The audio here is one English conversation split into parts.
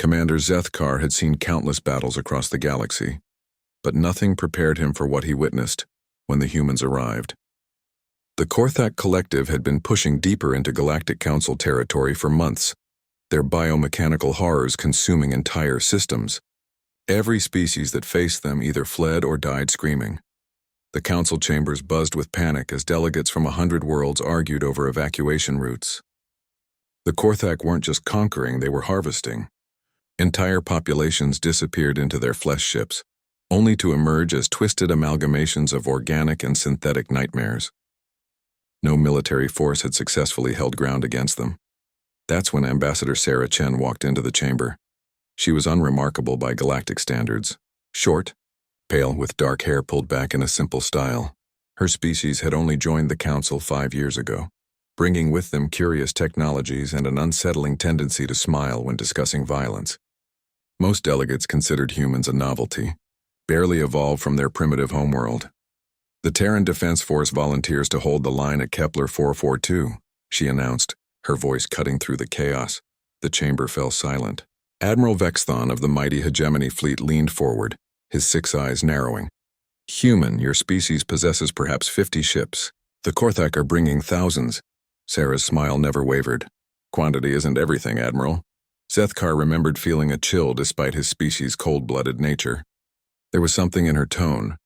Commander Zethkar had seen countless battles across the galaxy, but nothing prepared him for what he witnessed when the humans arrived. The Korthak Collective had been pushing deeper into Galactic Council territory for months, their biomechanical horrors consuming entire systems. Every species that faced them either fled or died screaming. The council chambers buzzed with panic as delegates from 100 worlds argued over evacuation routes. The Korthak weren't just conquering, they were harvesting. Entire populations disappeared into their flesh ships, only to emerge as twisted amalgamations of organic and synthetic nightmares. No military force had successfully held ground against them. That's when Ambassador Sarah Chen walked into the chamber. She was unremarkable by galactic standards. Short, pale, with dark hair pulled back in a simple style. Her species had only joined the council 5 years ago, bringing with them curious technologies and an unsettling tendency to smile when discussing violence. Most delegates considered humans a novelty, barely evolved from their primitive homeworld. The Terran Defense Force volunteers to hold the line at Kepler 442, she announced, her voice cutting through the chaos. The chamber fell silent. Admiral Vexthon of the mighty Hegemony fleet leaned forward, his 6 eyes narrowing. Human, your species possesses perhaps 50 ships. The Korthak are bringing thousands. Sarah's smile never wavered. Quantity isn't everything, Admiral. Zethkar remembered feeling a chill despite his species' cold-blooded nature. There was something in her tone,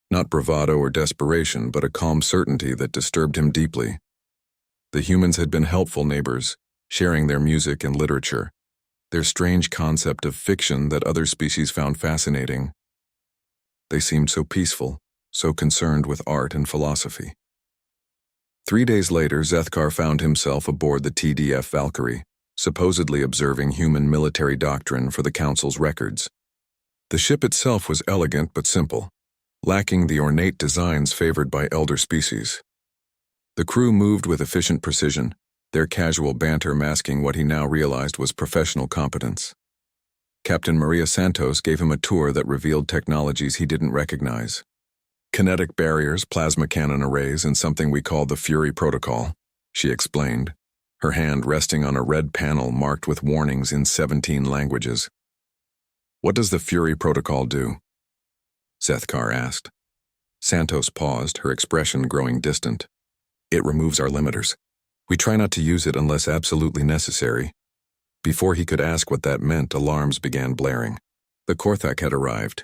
not bravado or desperation, but a calm certainty that disturbed him deeply. The humans had been helpful neighbors, sharing their music and literature, their strange concept of fiction that other species found fascinating. They seemed so peaceful, so concerned with art and philosophy. 3 days later, Zethkar found himself aboard the TDF Valkyrie, supposedly observing human military doctrine for the Council's records. The ship itself was elegant but simple, lacking the ornate designs favored by elder species. The crew moved with efficient precision, their casual banter masking what he now realized was professional competence. Captain Maria Santos gave him a tour that revealed technologies he didn't recognize. Kinetic barriers, plasma cannon arrays, and something we call the Fury Protocol, she explained, her hand resting on a red panel marked with warnings in 17 languages. What does the Fury Protocol do? Zethkar asked. Santos paused, her expression growing distant. It removes our limiters. We try not to use it unless absolutely necessary. Before he could ask what that meant, alarms began blaring. The Korthak had arrived.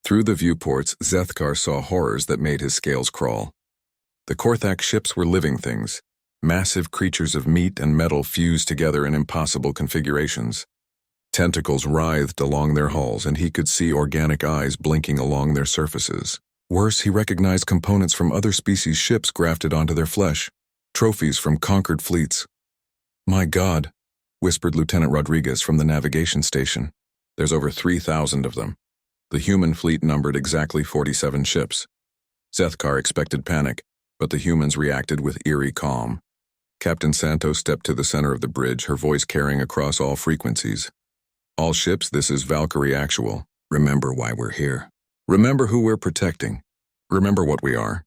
Through the viewports, Zethkar saw horrors that made his scales crawl. The Korthak ships were living things, massive creatures of meat and metal fused together in impossible configurations. Tentacles writhed along their hulls, and he could see organic eyes blinking along their surfaces. Worse, he recognized components from other species' ships grafted onto their flesh, trophies from conquered fleets. My God, whispered Lieutenant Rodriguez from the navigation station. There's over 3,000 of them. The human fleet numbered exactly 47 ships. Zethkar expected panic, but the humans reacted with eerie calm. Captain Santos stepped to the center of the bridge, her voice carrying across all frequencies. All ships, this is Valkyrie Actual. Remember why we're here. Remember who we're protecting. Remember what we are.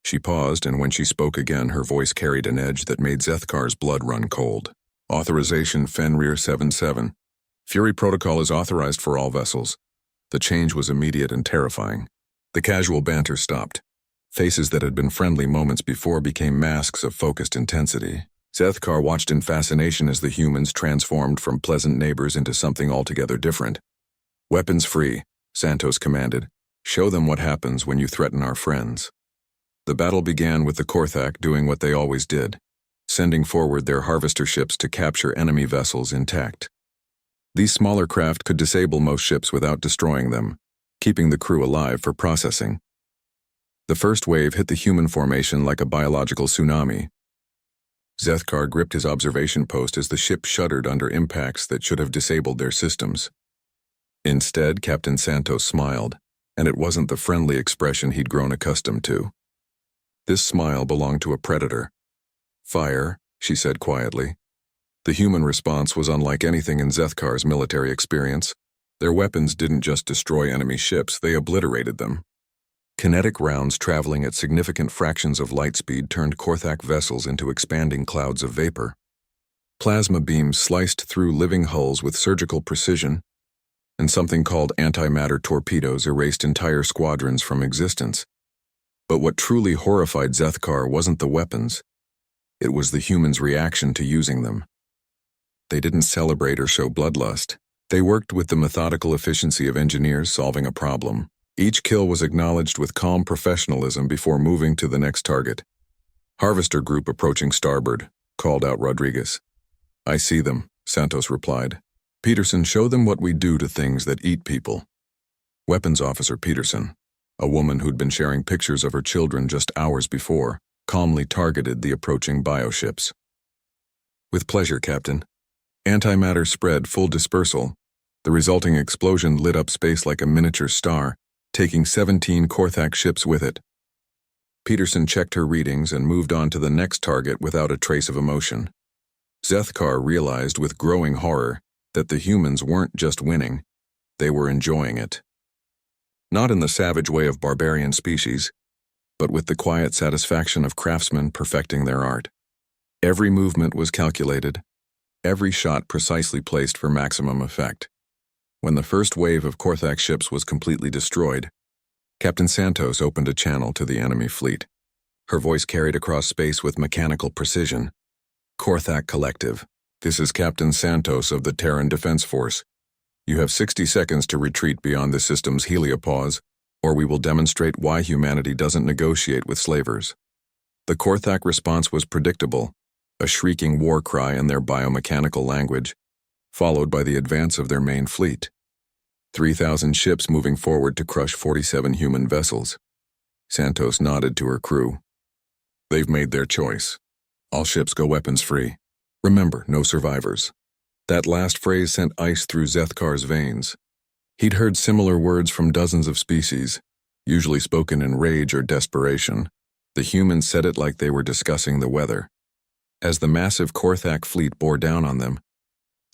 She paused, and when she spoke again, her voice carried an edge that made Zethkar's blood run cold. Authorization Fenrir 77. Fury Protocol is authorized for all vessels. The change was immediate and terrifying. The casual banter stopped. Faces that had been friendly moments before became masks of focused intensity. Zethkar watched in fascination as the humans transformed from pleasant neighbors into something altogether different. Weapons free, Santos commanded. Show them what happens when you threaten our friends. The battle began with the Korthak doing what they always did, sending forward their harvester ships to capture enemy vessels intact. These smaller craft could disable most ships without destroying them, keeping the crew alive for processing. The first wave hit the human formation like a biological tsunami. Zethkar gripped his observation post as the ship shuddered under impacts that should have disabled their systems. Instead, Captain Santos smiled, and it wasn't the friendly expression he'd grown accustomed to. This smile belonged to a predator. Fire, she said quietly. The human response was unlike anything in Zethkar's military experience. Their weapons didn't just destroy enemy ships, they obliterated them. Kinetic rounds traveling at significant fractions of light speed turned Korthak vessels into expanding clouds of vapor. Plasma beams sliced through living hulls with surgical precision, and something called antimatter torpedoes erased entire squadrons from existence. But what truly horrified Zethkar wasn't the weapons. It was the humans' reaction to using them. They didn't celebrate or show bloodlust. They worked with the methodical efficiency of engineers solving a problem. Each kill was acknowledged with calm professionalism before moving to the next target. Harvester group approaching starboard, called out Rodriguez. I see them, Santos replied. Peterson, show them what we do to things that eat people. Weapons Officer Peterson, a woman who'd been sharing pictures of her children just hours before, calmly targeted the approaching bioships. With pleasure, Captain. Antimatter spread full dispersal. The resulting explosion lit up space like a miniature star, taking 17 Korthak ships with it. Peterson checked her readings and moved on to the next target without a trace of emotion. Zethkar realized with growing horror that the humans weren't just winning, they were enjoying it. Not in the savage way of barbarian species, but with the quiet satisfaction of craftsmen perfecting their art. Every movement was calculated, every shot precisely placed for maximum effect. When the first wave of Korthak ships was completely destroyed, Captain Santos opened a channel to the enemy fleet. Her voice carried across space with mechanical precision. Korthak Collective, this is Captain Santos of the Terran Defense Force. You have 60 seconds to retreat beyond the system's heliopause, or we will demonstrate why humanity doesn't negotiate with slavers. The Korthak response was predictable, a shrieking war cry in their biomechanical language, followed by the advance of their main fleet. 3,000 ships moving forward to crush 47 human vessels. Santos nodded to her crew. They've made their choice. All ships go weapons-free. Remember, no survivors. That last phrase sent ice through Zethkar's veins. He'd heard similar words from dozens of species, usually spoken in rage or desperation. The humans said it like they were discussing the weather. As the massive Korthak fleet bore down on them,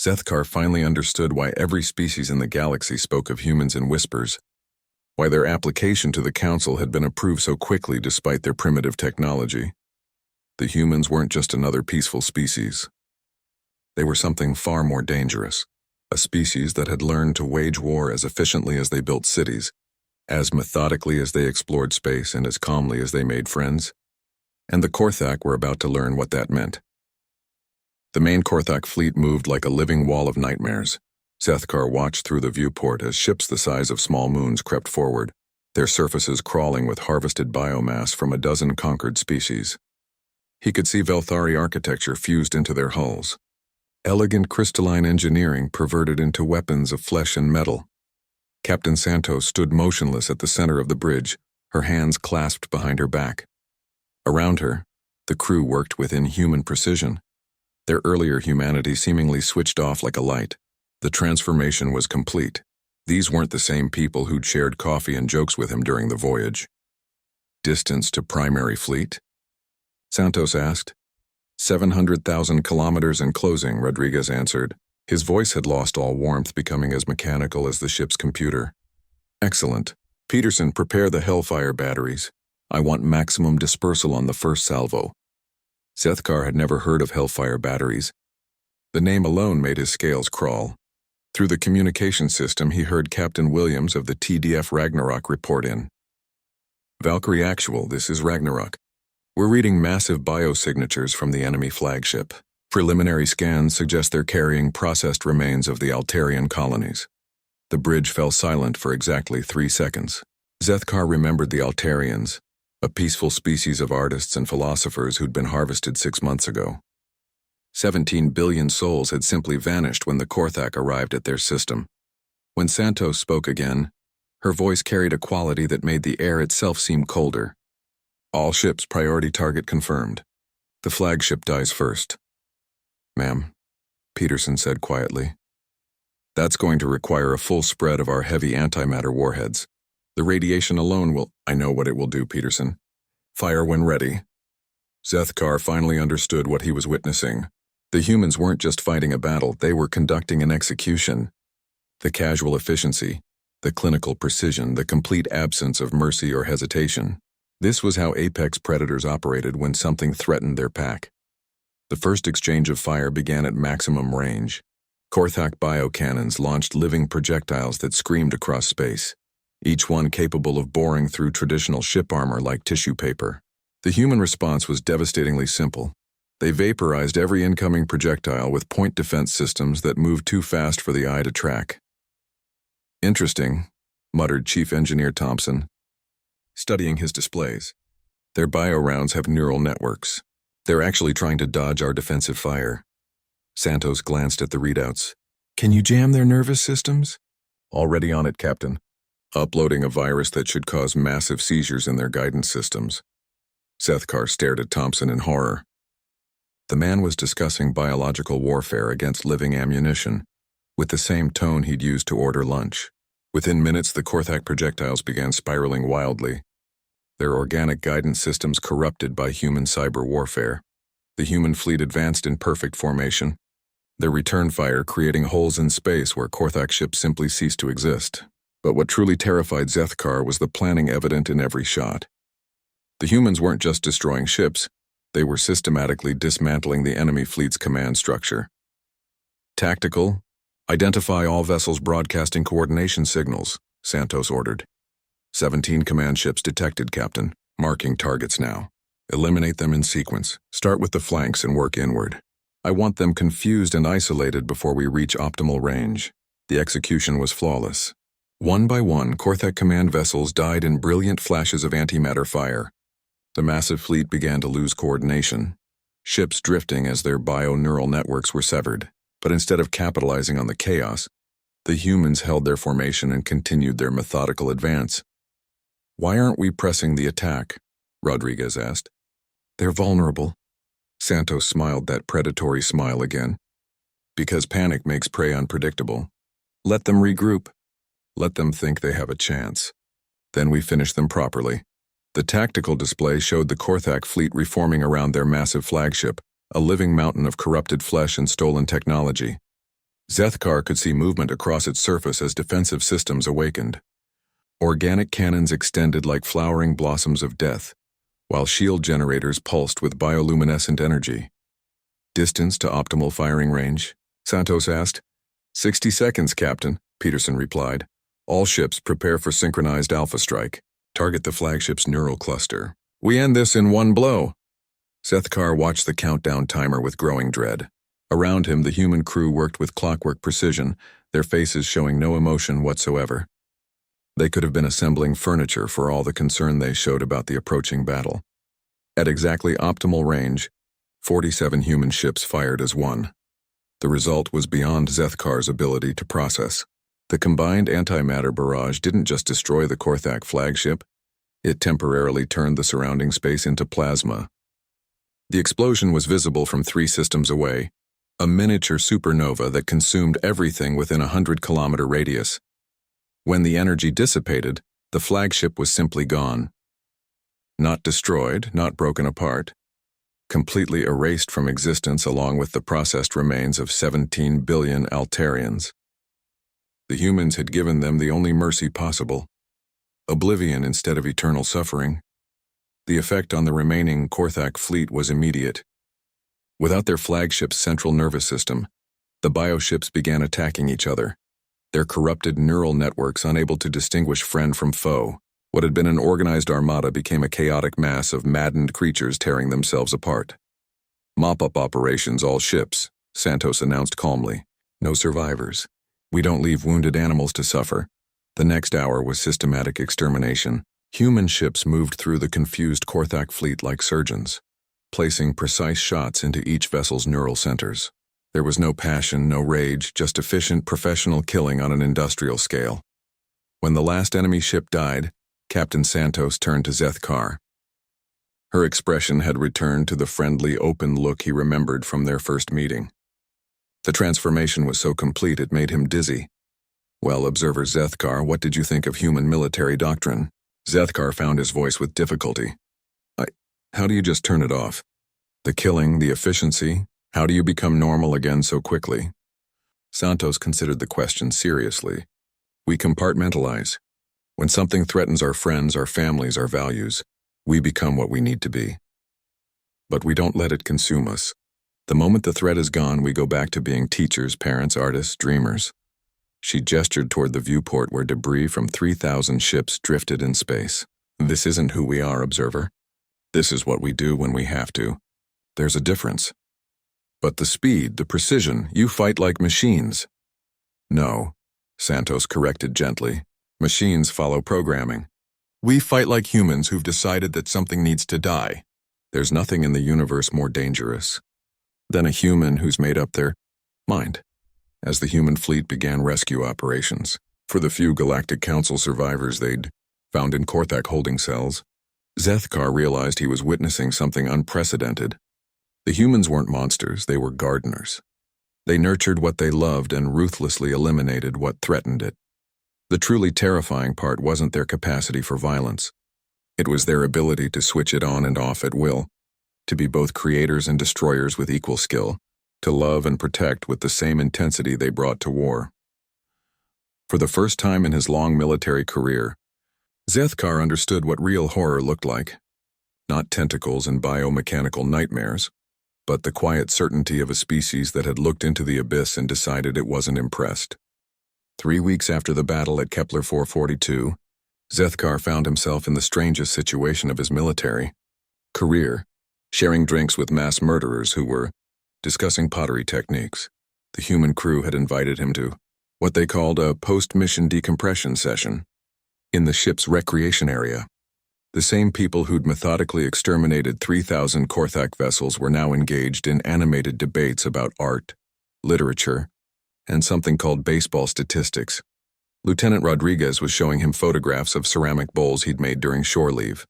Zethkar finally understood why every species in the galaxy spoke of humans in whispers, why their application to the Council had been approved so quickly despite their primitive technology. The humans weren't just another peaceful species. They were something far more dangerous, a species that had learned to wage war as efficiently as they built cities, as methodically as they explored space, and as calmly as they made friends. And the Korthak were about to learn what that meant. The main Korthak fleet moved like a living wall of nightmares. Zethkar watched through the viewport as ships the size of small moons crept forward, their surfaces crawling with harvested biomass from a dozen conquered species. He could see Velthari architecture fused into their hulls. Elegant crystalline engineering perverted into weapons of flesh and metal. Captain Santos stood motionless at the center of the bridge, her hands clasped behind her back. Around her, the crew worked with inhuman precision, their earlier humanity seemingly switched off like a light. The transformation was complete. These weren't the same people who'd shared coffee and jokes with him during the voyage. Distance to primary fleet? Santos asked. 700,000 kilometers and closing, Rodriguez answered. His voice had lost all warmth, becoming as mechanical as the ship's computer. Excellent. Peterson, prepare the Hellfire batteries. I want maximum dispersal on the first salvo. Zethkar had never heard of Hellfire batteries. The name alone made his scales crawl. Through the communication system, he heard Captain Williams of the TDF Ragnarok report in. Valkyrie Actual, this is Ragnarok. We're reading massive biosignatures from the enemy flagship. Preliminary scans suggest they're carrying processed remains of the Altarian colonies. The bridge fell silent for exactly 3 seconds. Zethkar remembered the Altarians, a peaceful species of artists and philosophers who'd been harvested 6 months ago. 17 billion souls had simply vanished when the Korthak arrived at their system. When Santos spoke again, her voice carried a quality that made the air itself seem colder. All ships priority target confirmed. The flagship dies first. Ma'am, Peterson said quietly. That's going to require a full spread of our heavy antimatter warheads. The radiation alone will— I know what it will do, Peterson. Fire when ready. Zethkar finally understood what he was witnessing. The humans weren't just fighting a battle, they were conducting an execution. The casual efficiency, the clinical precision, the complete absence of mercy or hesitation. This was how apex predators operated when something threatened their pack. The first exchange of fire began at maximum range. Korthak biocannons launched living projectiles that screamed across space, each one capable of boring through traditional ship armor like tissue paper. The human response was devastatingly simple. They vaporized every incoming projectile with point defense systems that moved too fast for the eye to track. "Interesting," muttered Chief Engineer Thompson, studying his displays. "Their bio-rounds have neural networks. They're actually trying to dodge our defensive fire." Santos glanced at the readouts. "Can you jam their nervous systems?" "Already on it, Captain. Uploading a virus that should cause massive seizures in their guidance systems." Zethkar stared at Thompson in horror. The man was discussing biological warfare against living ammunition, with the same tone he'd used to order lunch. Within minutes, the Korthak projectiles began spiraling wildly, their organic guidance systems corrupted by human cyber warfare. The human fleet advanced in perfect formation, their return fire creating holes in space where Korthak ships simply ceased to exist. But what truly terrified Zethkar was the planning evident in every shot. The humans weren't just destroying ships, they were systematically dismantling the enemy fleet's command structure. "Tactical, identify all vessels broadcasting coordination signals," Santos ordered. 17 command ships detected, Captain. Marking targets now. Eliminate them in sequence. Start with the flanks and work inward. I want them confused and isolated before we reach optimal range. The execution was flawless. One by one, Korthak command vessels died in brilliant flashes of antimatter fire. The massive fleet began to lose coordination, ships drifting as their bio-neural networks were severed. But instead of capitalizing on the chaos, the humans held their formation and continued their methodical advance. "Why aren't we pressing the attack?" Rodriguez asked. "They're vulnerable." Santos smiled that predatory smile again. "Because panic makes prey unpredictable. Let them regroup. Let them think they have a chance. Then we finish them properly." The tactical display showed the Korthak fleet reforming around their massive flagship, a living mountain of corrupted flesh and stolen technology. Zethkar could see movement across its surface as defensive systems awakened. Organic cannons extended like flowering blossoms of death, while shield generators pulsed with bioluminescent energy. "Distance to optimal firing range?" Santos asked. 60 seconds, Captain," Peterson replied. "All ships prepare for synchronized alpha strike. Target the flagship's neural cluster. We end this in one blow." Zethkar watched the countdown timer with growing dread. Around him, the human crew worked with clockwork precision, their faces showing no emotion whatsoever. They could have been assembling furniture for all the concern they showed about the approaching battle. At exactly optimal range, 47 human ships fired as one. The result was beyond Zethkar's ability to process. The combined antimatter barrage didn't just destroy the Korthak flagship, it temporarily turned the surrounding space into plasma. The explosion was visible from 3 systems away, a miniature supernova that consumed everything within a 100-kilometer radius. When the energy dissipated, the flagship was simply gone. Not destroyed, not broken apart, completely erased from existence along with the processed remains of 17 billion Altarians. The humans had given them the only mercy possible, oblivion instead of eternal suffering. The effect on the remaining Korthak fleet was immediate. Without their flagship's central nervous system, the bioships began attacking each other, their corrupted neural networks unable to distinguish friend from foe. What had been an organized armada became a chaotic mass of maddened creatures tearing themselves apart. "Mop-up operations, all ships," Santos announced calmly. "No survivors. We don't leave wounded animals to suffer." The next hour was systematic extermination. Human ships moved through the confused Korthak fleet like surgeons, placing precise shots into each vessel's neural centers. There was no passion, no rage, just efficient professional killing on an industrial scale. When the last enemy ship died, Captain Santos turned to Zethkar. Her expression had returned to the friendly, open look he remembered from their first meeting. The transformation was so complete it made him dizzy. "Well, Observer Zethkar, what did you think of human military doctrine?" Zethkar found his voice with difficulty. How do you just turn it off? The killing, the efficiency, how do you become normal again so quickly?" Santos considered the question seriously. "We compartmentalize. When something threatens our friends, our families, our values, we become what we need to be. But we don't let it consume us. The moment the threat is gone, we go back to being teachers, parents, artists, dreamers. She gestured toward the viewport where debris from 3,000 ships drifted in space. This isn't who we are, observer. This is what we do when we have to. There's a difference. But the speed, the precision, you fight like machines. No, Santos corrected gently. Machines follow programming. We fight like humans who've decided that something needs to die. There's nothing in the universe more dangerous than a human who's made up their mind. As the human fleet began rescue operations, for the few Galactic Council survivors they'd found in Korthak holding cells, Zethkar realized he was witnessing something unprecedented. The humans weren't monsters, they were gardeners. They nurtured what they loved and ruthlessly eliminated what threatened it. The truly terrifying part wasn't their capacity for violence. It was their ability to switch it on and off at will, to be both creators and destroyers with equal skill, to love and protect with the same intensity they brought to war. For the first time in his long military career, Zethkar understood what real horror looked like. Not tentacles and biomechanical nightmares, but the quiet certainty of a species that had looked into the abyss and decided it wasn't impressed. 3 weeks after the battle at Kepler 442, Zethkar found himself in the strangest situation of his military career, sharing drinks with mass murderers who were discussing pottery techniques. The human crew had invited him to what they called a post-mission decompression session in the ship's recreation area. The same people who'd methodically exterminated 3,000 Korthak vessels were now engaged in animated debates about art, literature, and something called baseball statistics. Lieutenant Rodriguez was showing him photographs of ceramic bowls he'd made during shore leave.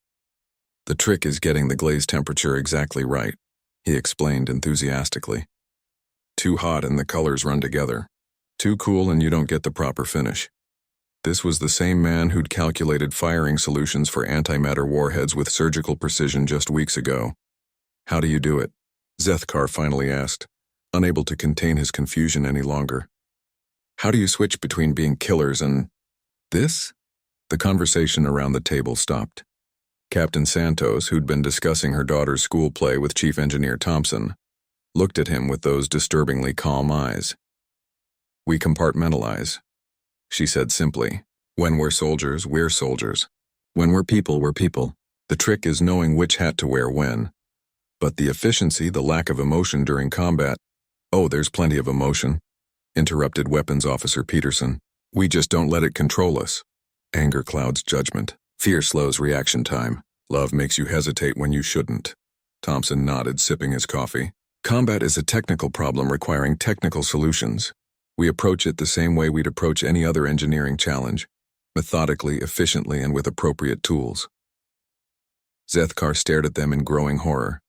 The trick is getting the glaze temperature exactly right, he explained enthusiastically. Too hot and the colors run together. Too cool and you don't get the proper finish. This was the same man who'd calculated firing solutions for antimatter warheads with surgical precision just weeks ago. How do you do it? Zethkar finally asked, unable to contain his confusion any longer. How do you switch between being killers and this? The conversation around the table stopped. Captain Santos, who'd been discussing her daughter's school play with Chief Engineer Thompson, looked at him with those disturbingly calm eyes. We compartmentalize, she said simply. When we're soldiers, we're soldiers. When we're people, we're people. The trick is knowing which hat to wear when. But the efficiency, the lack of emotion during combat— Oh, there's plenty of emotion, interrupted Weapons Officer Peterson. We just don't let it control us. Anger clouds judgment. Fear slows reaction time. Love makes you hesitate when you shouldn't. Thompson nodded, sipping his coffee. Combat is a technical problem requiring technical solutions. We approach it the same way we'd approach any other engineering challenge, methodically, efficiently, and with appropriate tools. Zethkar stared at them in growing horror.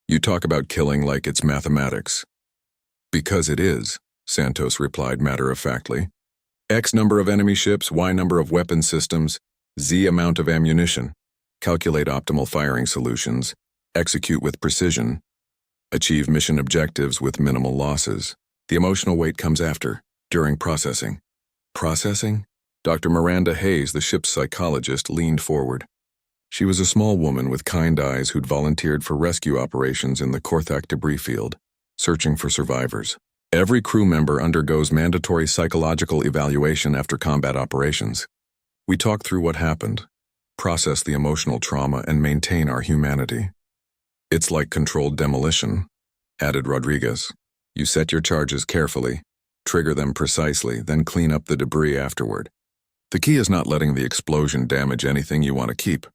You talk about killing like it's mathematics. Because it is, Santos replied matter-of-factly. X number of enemy ships, Y number of weapon systems, Z amount of ammunition. Calculate optimal firing solutions. Execute with precision. Achieve mission objectives with minimal losses. The emotional weight comes after, during processing. Processing? Dr. Miranda Hayes, the ship's psychologist, leaned forward. She was a small woman with kind eyes who'd volunteered for rescue operations in the Korthak debris field, searching for survivors. Every crew member undergoes mandatory psychological evaluation after combat operations. We talk through what happened, process the emotional trauma, and maintain our humanity. It's like controlled demolition, added Rodriguez. You set your charges carefully, trigger them precisely, then clean up the debris afterward. The key is not letting the explosion damage anything you want to keep.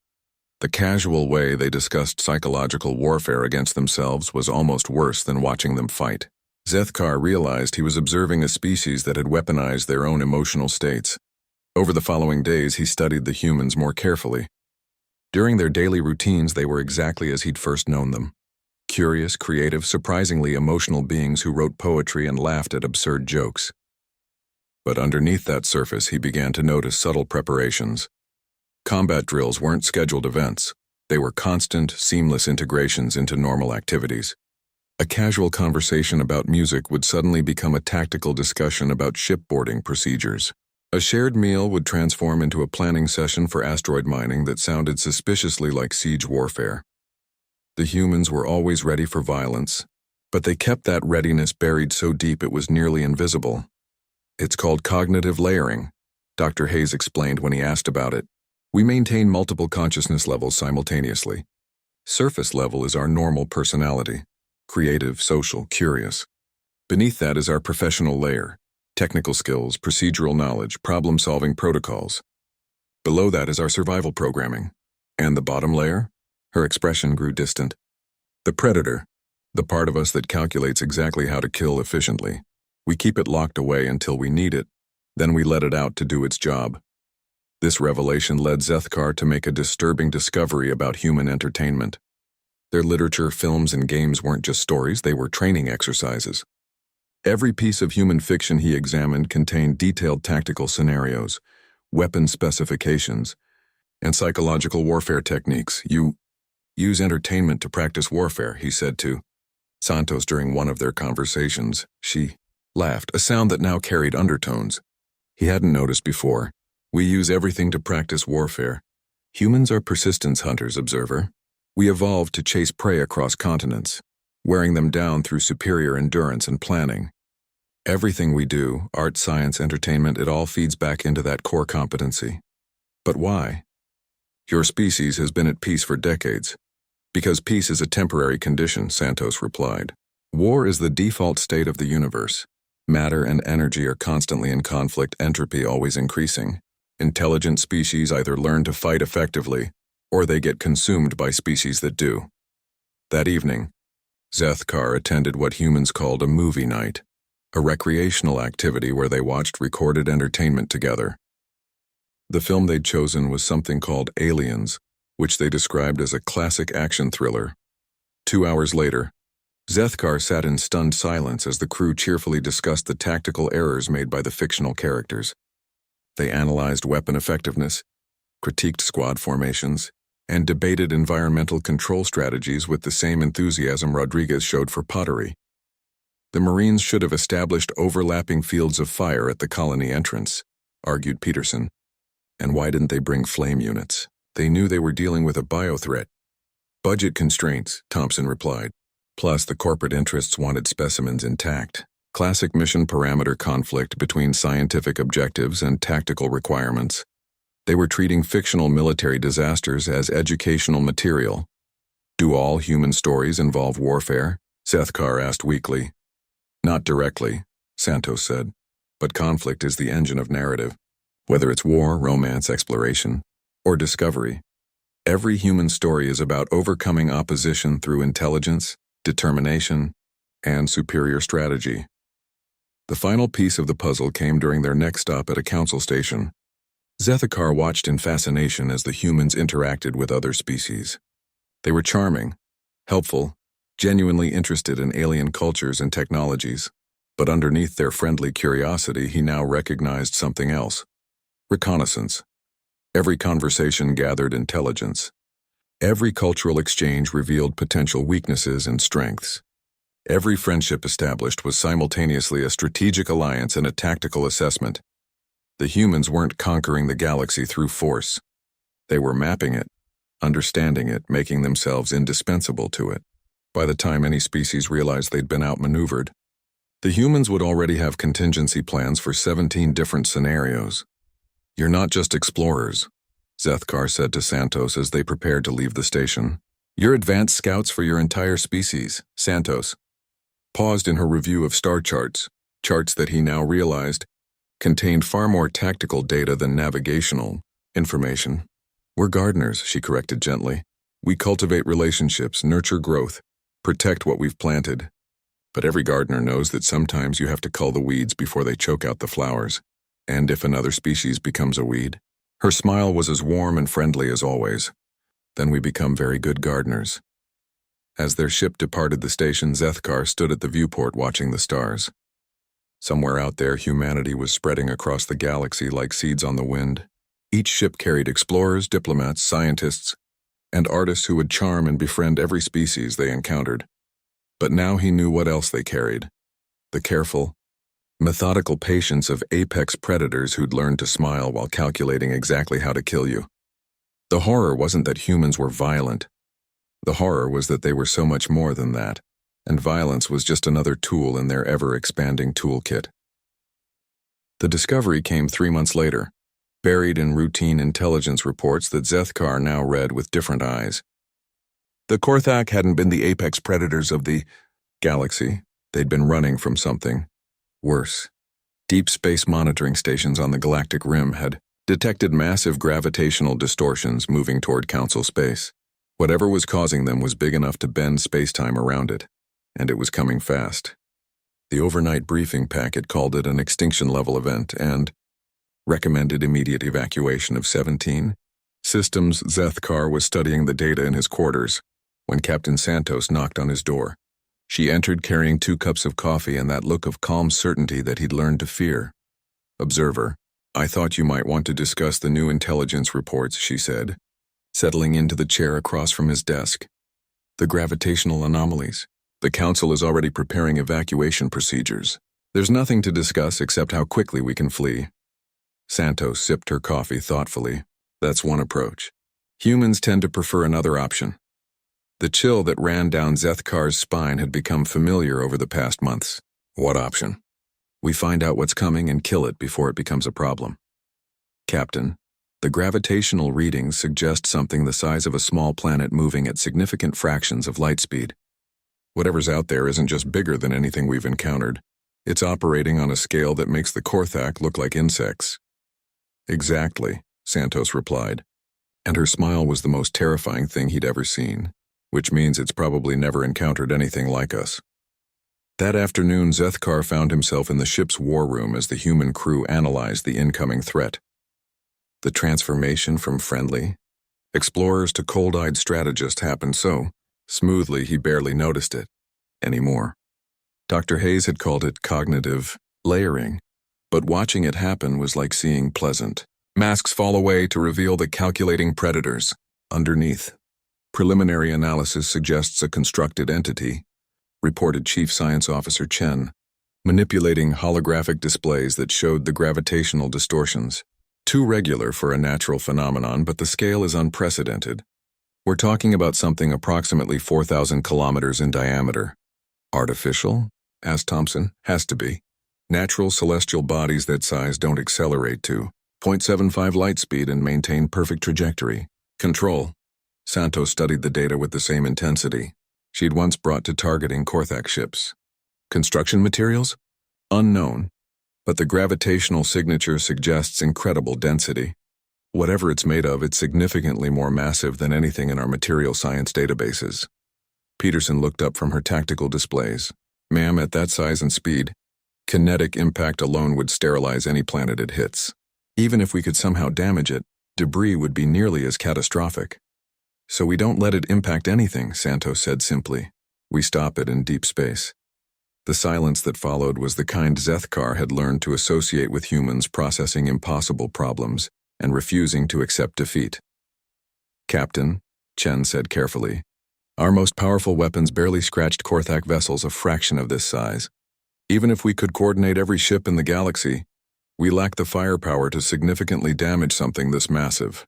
The casual way they discussed psychological warfare against themselves was almost worse than watching them fight. Zethkar realized he was observing a species that had weaponized their own emotional states. Over the following days, he studied the humans more carefully. During their daily routines, they were exactly as he'd first known them. Curious, creative, surprisingly emotional beings who wrote poetry and laughed at absurd jokes. But underneath that surface, he began to notice subtle preparations. Combat drills weren't scheduled events. They were constant, seamless integrations into normal activities. A casual conversation about music would suddenly become a tactical discussion about shipboarding procedures. A shared meal would transform into a planning session for asteroid mining that sounded suspiciously like siege warfare. The humans were always ready for violence, But they kept that readiness buried so deep it was nearly invisible. It's called cognitive layering, Dr. Hayes explained when he asked about it. We maintain multiple consciousness levels simultaneously. Surface level is our normal personality, creative, social, curious. Beneath that is our professional layer, technical skills, procedural knowledge, problem-solving protocols. Below that is our survival programming. And the bottom layer? Her expression grew distant. The predator, the part of us that calculates exactly how to kill efficiently. We keep it locked away until we need it, then we let it out to do its job. This revelation led Zethkar to make a disturbing discovery about human entertainment. Their literature, films, and games weren't just stories, they were training exercises. Every piece of human fiction he examined contained detailed tactical scenarios, weapon specifications, and psychological warfare techniques. You use entertainment to practice warfare, he said to Santos during one of their conversations. She laughed, a sound that now carried undertones. He hadn't noticed before. We use everything to practice warfare. Humans are persistence hunters, observer. We evolved to chase prey across continents, wearing them down through superior endurance and planning. Everything we do, art, science, entertainment, it all feeds back into that core competency. But why? Your species has been at peace for decades. Because peace is a temporary condition, Santos replied. War is the default state of the universe. Matter and energy are constantly in conflict, entropy always increasing. Intelligent species either learn to fight effectively, or they get consumed by species that do. That evening, Zethkar attended what humans called a movie night, a recreational activity where they watched recorded entertainment together. The film they'd chosen was something called Aliens, which they described as a classic action thriller. 2 hours later, Zethkar sat in stunned silence as the crew cheerfully discussed the tactical errors made by the fictional characters. They analyzed weapon effectiveness, critiqued squad formations, and debated environmental control strategies with the same enthusiasm Rodriguez showed for pottery. The Marines should have established overlapping fields of fire at the colony entrance, argued Peterson. And why didn't they bring flame units? They knew they were dealing with a biothreat. Budget constraints, Thompson replied. Plus, the corporate interests wanted specimens intact. Classic mission parameter conflict between scientific objectives and tactical requirements. They were treating fictional military disasters as educational material. Do all human stories involve warfare? Zethkar asked weakly. Not directly, Santos said, but conflict is the engine of narrative. Whether it's war, romance, exploration, or discovery, every human story is about overcoming opposition through intelligence, determination, and superior strategy. The final piece of the puzzle came during their next stop at a council station. Zethkar watched in fascination as the humans interacted with other species. They were charming, helpful, genuinely interested in alien cultures and technologies, but underneath their friendly curiosity he now recognized something else. Reconnaissance. Every conversation gathered intelligence. Every cultural exchange revealed potential weaknesses and strengths. Every friendship established was simultaneously a strategic alliance and a tactical assessment. The humans weren't conquering the galaxy through force. They were mapping it, understanding it, making themselves indispensable to it. By the time any species realized they'd been outmaneuvered, the humans would already have contingency plans for 17 different scenarios. You're not just explorers, Zethkar said to Santos as they prepared to leave the station. You're advanced scouts for your entire species, Santos. Paused in her review of star charts that he now realized contained far more tactical data than navigational information. We're gardeners, she corrected gently. We cultivate relationships, nurture growth, protect what we've planted. But every gardener knows that sometimes you have to cull the weeds before they choke out the flowers. And if another species becomes a weed? Her smile was as warm and friendly as always. Then we become very good gardeners. As their ship departed the station, Zethkar stood at the viewport watching the stars. Somewhere out there, humanity was spreading across the galaxy like seeds on the wind. Each ship carried explorers, diplomats, scientists, and artists who would charm and befriend every species they encountered. But now he knew what else they carried. The careful, methodical patience of apex predators who'd learned to smile while calculating exactly how to kill you. The horror wasn't that humans were violent. The horror was that they were so much more than that. and violence was just another tool in their ever-expanding toolkit. The discovery came 3 months later, buried in routine intelligence reports that Zethkar now read with different eyes. The Korthak hadn't been the apex predators of the galaxy. They'd been running from something worse. Deep space monitoring stations on the galactic rim had detected massive gravitational distortions moving toward Council space. Whatever was causing them was big enough to bend space-time around it, and it was coming fast. The overnight briefing packet called it an extinction-level event and recommended immediate evacuation of 17 systems. Zethkar was studying the data in his quarters when Captain Santos knocked on his door. She entered carrying 2 cups of coffee and that look of calm certainty that he'd learned to fear. "Observer, I thought you might want to discuss the new intelligence reports," she said, settling into the chair across from his desk. "The gravitational anomalies. The Council is already preparing evacuation procedures. There's nothing to discuss except how quickly we can flee." Santos sipped her coffee thoughtfully. "That's one approach. Humans tend to prefer another option." The chill that ran down Zethkar's spine had become familiar over the past months. "What option?" "We find out what's coming and kill it before it becomes a problem." "Captain, the gravitational readings suggest something the size of a small planet moving at significant fractions of light speed. Whatever's out there isn't just bigger than anything we've encountered. It's operating on a scale that makes the Korthak look like insects." "Exactly," Santos replied, and her smile was the most terrifying thing he'd ever seen, which means it's probably never encountered anything like us. That afternoon, Zethkar found himself in the ship's war room as the human crew analyzed the incoming threat. The transformation from friendly explorers to cold-eyed strategist happened so smoothly he barely noticed it anymore. Dr. Hayes had called it cognitive layering, but watching it happen was like seeing pleasant masks fall away to reveal the calculating predators underneath. "Preliminary analysis suggests a constructed entity," reported Chief Science Officer Chen, manipulating holographic displays that showed the gravitational distortions. "Too regular for a natural phenomenon, but the scale is unprecedented. We're talking about something approximately 4,000 kilometers in diameter." "Artificial?" asked Thompson. "Has to be. Natural celestial bodies that size don't accelerate to 0.75 light speed and maintain perfect trajectory. Control." Santos studied the data with the same intensity she'd once brought to targeting Korthak ships. "Construction materials? Unknown, but the gravitational signature suggests incredible density. Whatever it's made of, it's significantly more massive than anything in our material science databases." Peterson looked up from her tactical displays. "Ma'am, at that size and speed, kinetic impact alone would sterilize any planet it hits. Even if we could somehow damage it, debris would be nearly as catastrophic." "So we don't let it impact anything," Santos said simply. "We stop it in deep space." The silence that followed was the kind Zethkar had learned to associate with humans processing impossible problems and refusing to accept defeat. "Captain," Chen said carefully, "our most powerful weapons barely scratched Korthak vessels a fraction of this size. Even if we could coordinate every ship in the galaxy, we lack the firepower to significantly damage something this massive."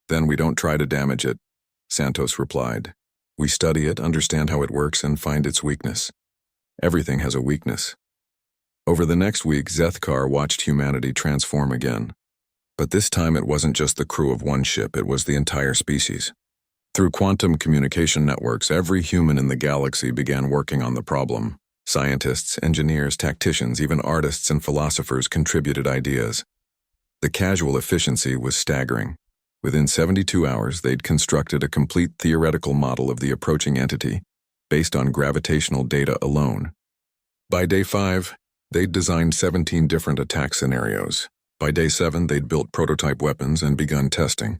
"Then we don't try to damage it," Santos replied. "We study it, understand how it works, and find its weakness. Everything has a weakness." Over the next week, Zethkar watched humanity transform again. But this time it wasn't just the crew of one ship, it was the entire species. Through quantum communication networks, every human in the galaxy began working on the problem. Scientists, engineers, tacticians, even artists and philosophers contributed ideas. The casual efficiency was staggering. Within 72 hours, they'd constructed a complete theoretical model of the approaching entity, based on gravitational data alone. By day 5, they'd designed 17 different attack scenarios. By day 7, they'd built prototype weapons and begun testing.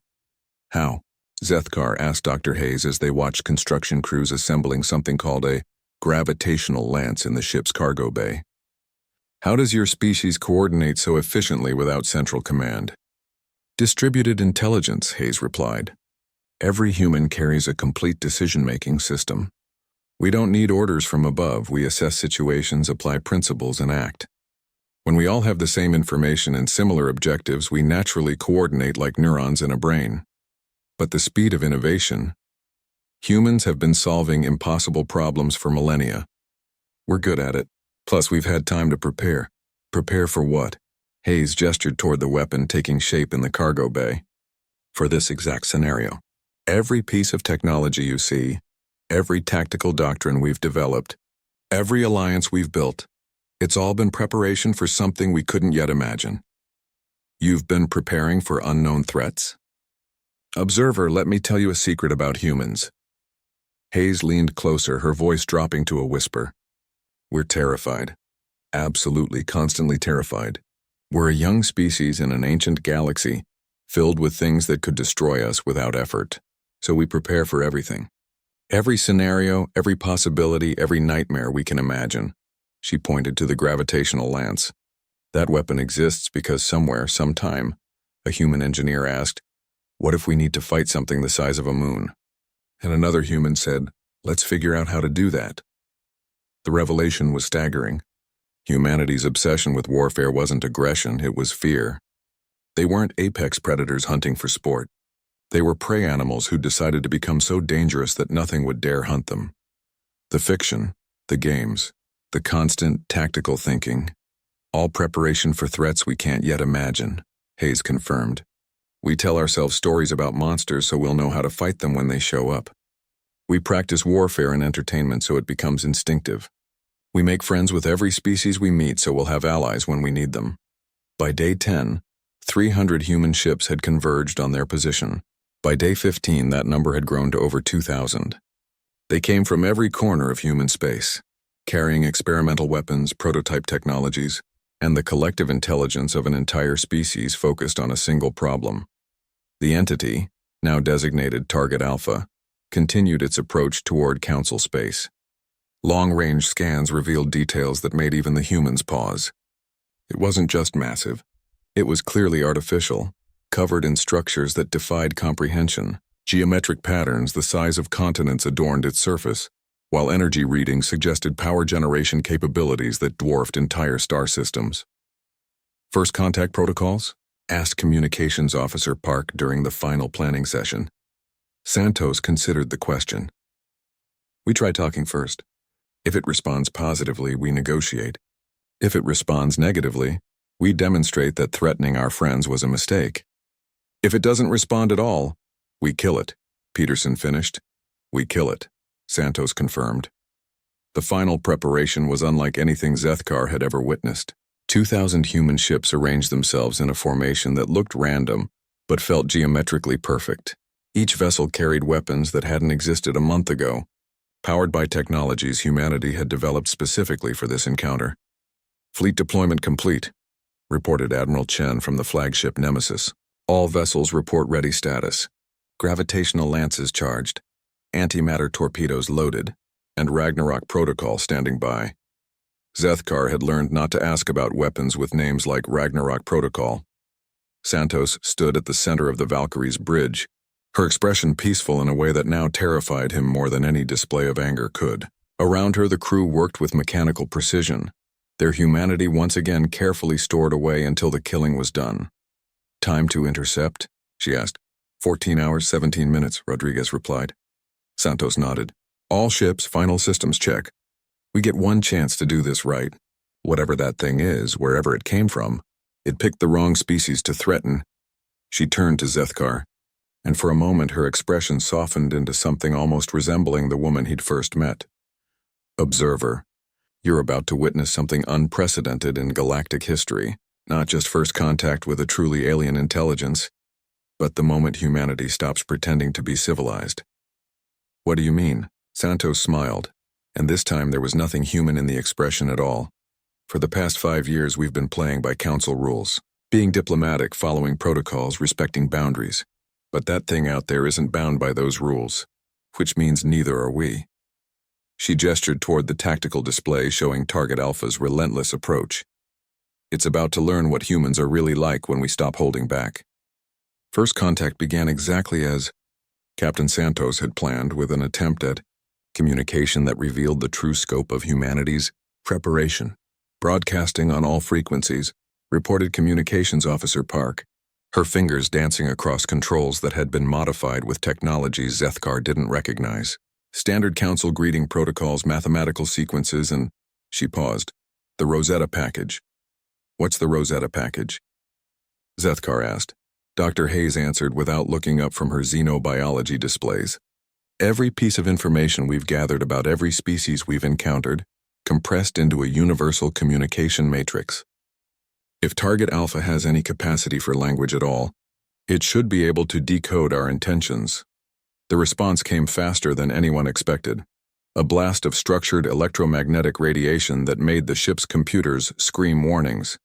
"How?" Zethkar asked Dr. Hayes as they watched construction crews assembling something called a gravitational lance in the ship's cargo bay. "How does your species coordinate so efficiently without central command?" "Distributed intelligence," Hayes replied. "Every human carries a complete decision-making system. We don't need orders from above. We assess situations, apply principles, and act. When we all have the same information and similar objectives, we naturally coordinate like neurons in a brain. But the speed of innovation, Humans have been solving impossible problems for millennia. We're good at it. Plus, we've had time to prepare. Prepare for what? Hayes gestured toward the weapon taking shape in the cargo bay. For this exact scenario. Every piece of technology you see, every tactical doctrine we've developed, every alliance we've built, it's all been preparation for something we couldn't yet imagine. You've been preparing for unknown threats? Observer, let me tell you a secret about humans. Hayes leaned closer, her voice dropping to a whisper. We're terrified. Absolutely, constantly terrified. We're a young species in an ancient galaxy, filled with things that could destroy us without effort. So we prepare for everything. Every scenario, every possibility, every nightmare we can imagine. She pointed to the gravitational lance. That weapon exists because somewhere, sometime, a human engineer asked, what if we need to fight something the size of a moon? And another human said, let's figure out how to do that. The revelation was staggering. Humanity's obsession with warfare wasn't aggression, it was fear. They weren't apex predators hunting for sport. They were prey animals who decided to become so dangerous that nothing would dare hunt them. The fiction, the games, the constant tactical thinking, all preparation for threats we can't yet imagine, Hayes confirmed. We tell ourselves stories about monsters so we'll know how to fight them when they show up. We practice warfare and entertainment so it becomes instinctive. We make friends with every species we meet so we'll have allies when we need them. By day 10, 300 human ships had converged on their position. By day 15, that number had grown to over 2,000. They came from every corner of human space, carrying experimental weapons, prototype technologies, and the collective intelligence of an entire species focused on a single problem. The entity, now designated Target Alpha, continued its approach toward Council space. Long-range scans revealed details that made even the humans pause. It wasn't just massive. It was clearly artificial, covered in structures that defied comprehension. Geometric patterns the size of continents adorned its surface, while energy readings suggested power generation capabilities that dwarfed entire star systems. First contact protocols? Asked Communications Officer Park during the final planning session. Santos considered the question. We try talking first. If it responds positively, we negotiate. If it responds negatively, we demonstrate that threatening our friends was a mistake. If it doesn't respond at all, we kill it, Peterson finished. We kill it, Santos confirmed. The final preparation was unlike anything Zethkar had ever witnessed. 2,000 human ships arranged themselves in a formation that looked random, but felt geometrically perfect. Each vessel carried weapons that hadn't existed a month ago, powered by technologies humanity had developed specifically for this encounter. Fleet deployment complete, reported Admiral Chen from the flagship Nemesis. All vessels report ready status. Gravitational lances charged, antimatter torpedoes loaded, and Ragnarok protocol standing by. Zethkar had learned not to ask about weapons with names like Ragnarok protocol. Santos stood at the center of the Valkyrie's bridge, her expression peaceful in a way that now terrified him more than any display of anger could. Around her, the crew worked with mechanical precision, their humanity once again carefully stored away until the killing was done. Time to intercept? She asked. 14 hours, 17 minutes, Rodriguez replied. Santos nodded. All ships, final systems check. We get one chance to do this right. Whatever that thing is, wherever it came from, it picked the wrong species to threaten. She turned to Zethkar, and for a moment her expression softened into something almost resembling the woman he'd first met. Observer, you're about to witness something unprecedented in galactic history, not just first contact with a truly alien intelligence, but the moment humanity stops pretending to be civilized. What do you mean? Santos smiled, and this time there was nothing human in the expression at all. For the past 5 years we've been playing by council rules, being diplomatic, following protocols, respecting boundaries. But that thing out there isn't bound by those rules, which means neither are we. She gestured toward the tactical display showing Target Alpha's relentless approach. It's about to learn what humans are really like when we stop holding back. First contact began exactly as Captain Santos had planned, with an attempt at communication that revealed the true scope of humanity's preparation. Broadcasting on all frequencies, reported Communications Officer Park. her fingers dancing across controls that had been modified with technologies Zethkar didn't recognize. Standard Council greeting protocols, mathematical sequences, and she paused. The Rosetta package. What's the Rosetta package? Zethkar asked. Dr. Hayes answered without looking up from her xenobiology displays. Every piece of information we've gathered about every species we've encountered, compressed into a universal communication matrix. If Target Alpha has any capacity for language at all, it should be able to decode our intentions. The response came faster than anyone expected. A blast of structured electromagnetic radiation that made the ship's computers scream warnings.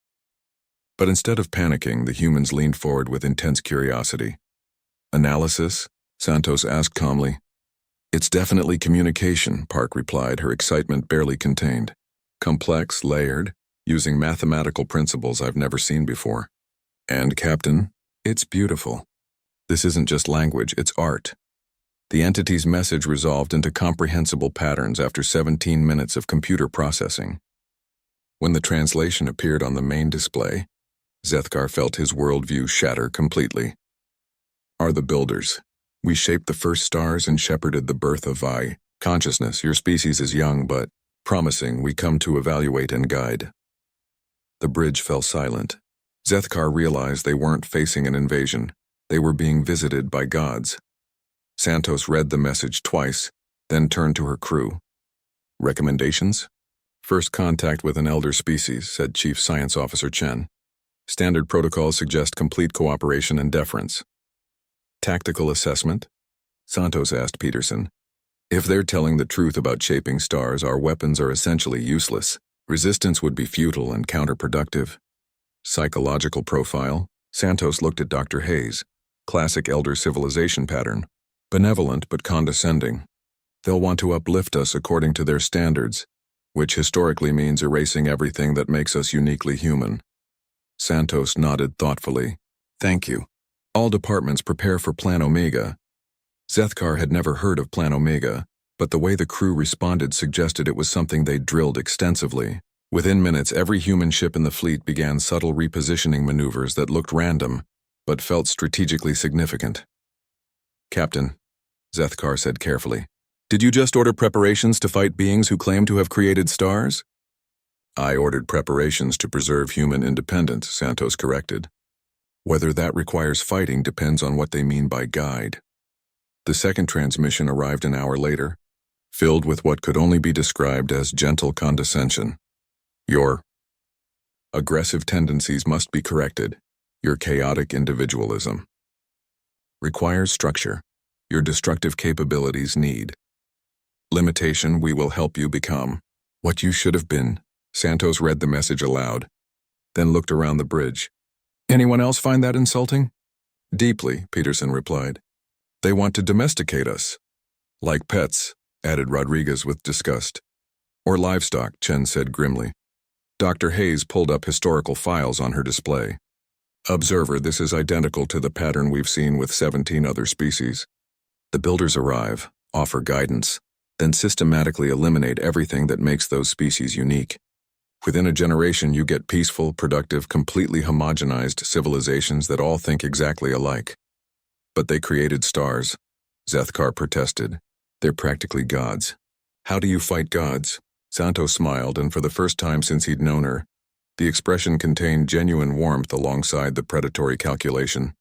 But instead of panicking, the humans leaned forward with intense curiosity. Analysis? Santos asked calmly. It's definitely communication, Park replied, her excitement barely contained. Complex, layered, using mathematical principles I've never seen before. And, Captain, it's beautiful. This isn't just language, it's art. The entity's message resolved into comprehensible patterns after 17 minutes of computer processing. When the translation appeared on the main display, Zethkar felt his worldview shatter completely. Are the builders. We shaped the first stars and shepherded the birth of Vi. Consciousness, your species is young but promising, we come to evaluate and guide. The bridge fell silent. Zethkar realized they weren't facing an invasion. They were being visited by gods. Santos read the message twice, then turned to her crew. Recommendations? First contact with an elder species, said Chief Science Officer Chen. Standard protocols suggest complete cooperation and deference. Tactical assessment? Santos asked Peterson. If they're telling the truth about shaping stars, our weapons are essentially useless. Resistance would be futile and counterproductive. Psychological profile? Santos looked at Dr. Hayes. Classic elder civilization pattern. Benevolent but condescending. They'll want to uplift us according to their standards, which historically means erasing everything that makes us uniquely human. Santos nodded thoughtfully. Thank you. All departments prepare for Plan Omega. Zethkar had never heard of Plan Omega, but the way the crew responded suggested it was something they'd drilled extensively. Within minutes, every human ship in the fleet began subtle repositioning maneuvers that looked random, but felt strategically significant. Captain, Zethkar said carefully, did you just order preparations to fight beings who claim to have created stars? I ordered preparations to preserve human independence, Santos corrected. Whether that requires fighting depends on what they mean by guide. The second transmission arrived an hour later, filled with what could only be described as gentle condescension. Your aggressive tendencies must be corrected. Your chaotic individualism requires structure. Your destructive capabilities need limitation. We will help you become what you should have been. Santos read the message aloud, then looked around the bridge. Anyone else find that insulting? Deeply, Peterson replied. They want to domesticate us. Like pets, added Rodriguez with disgust. Or livestock, Chen said grimly. Dr. Hayes pulled up historical files on her display. Observer, this is identical to the pattern we've seen with 17 other species. The builders arrive, offer guidance, then systematically eliminate everything that makes those species unique. Within a generation, you get peaceful, productive, completely homogenized civilizations that all think exactly alike. But they created stars, Zethkar protested. They're practically gods. How do you fight gods? Santos smiled, and for the first time since he'd known her, the expression contained genuine warmth alongside the predatory calculation.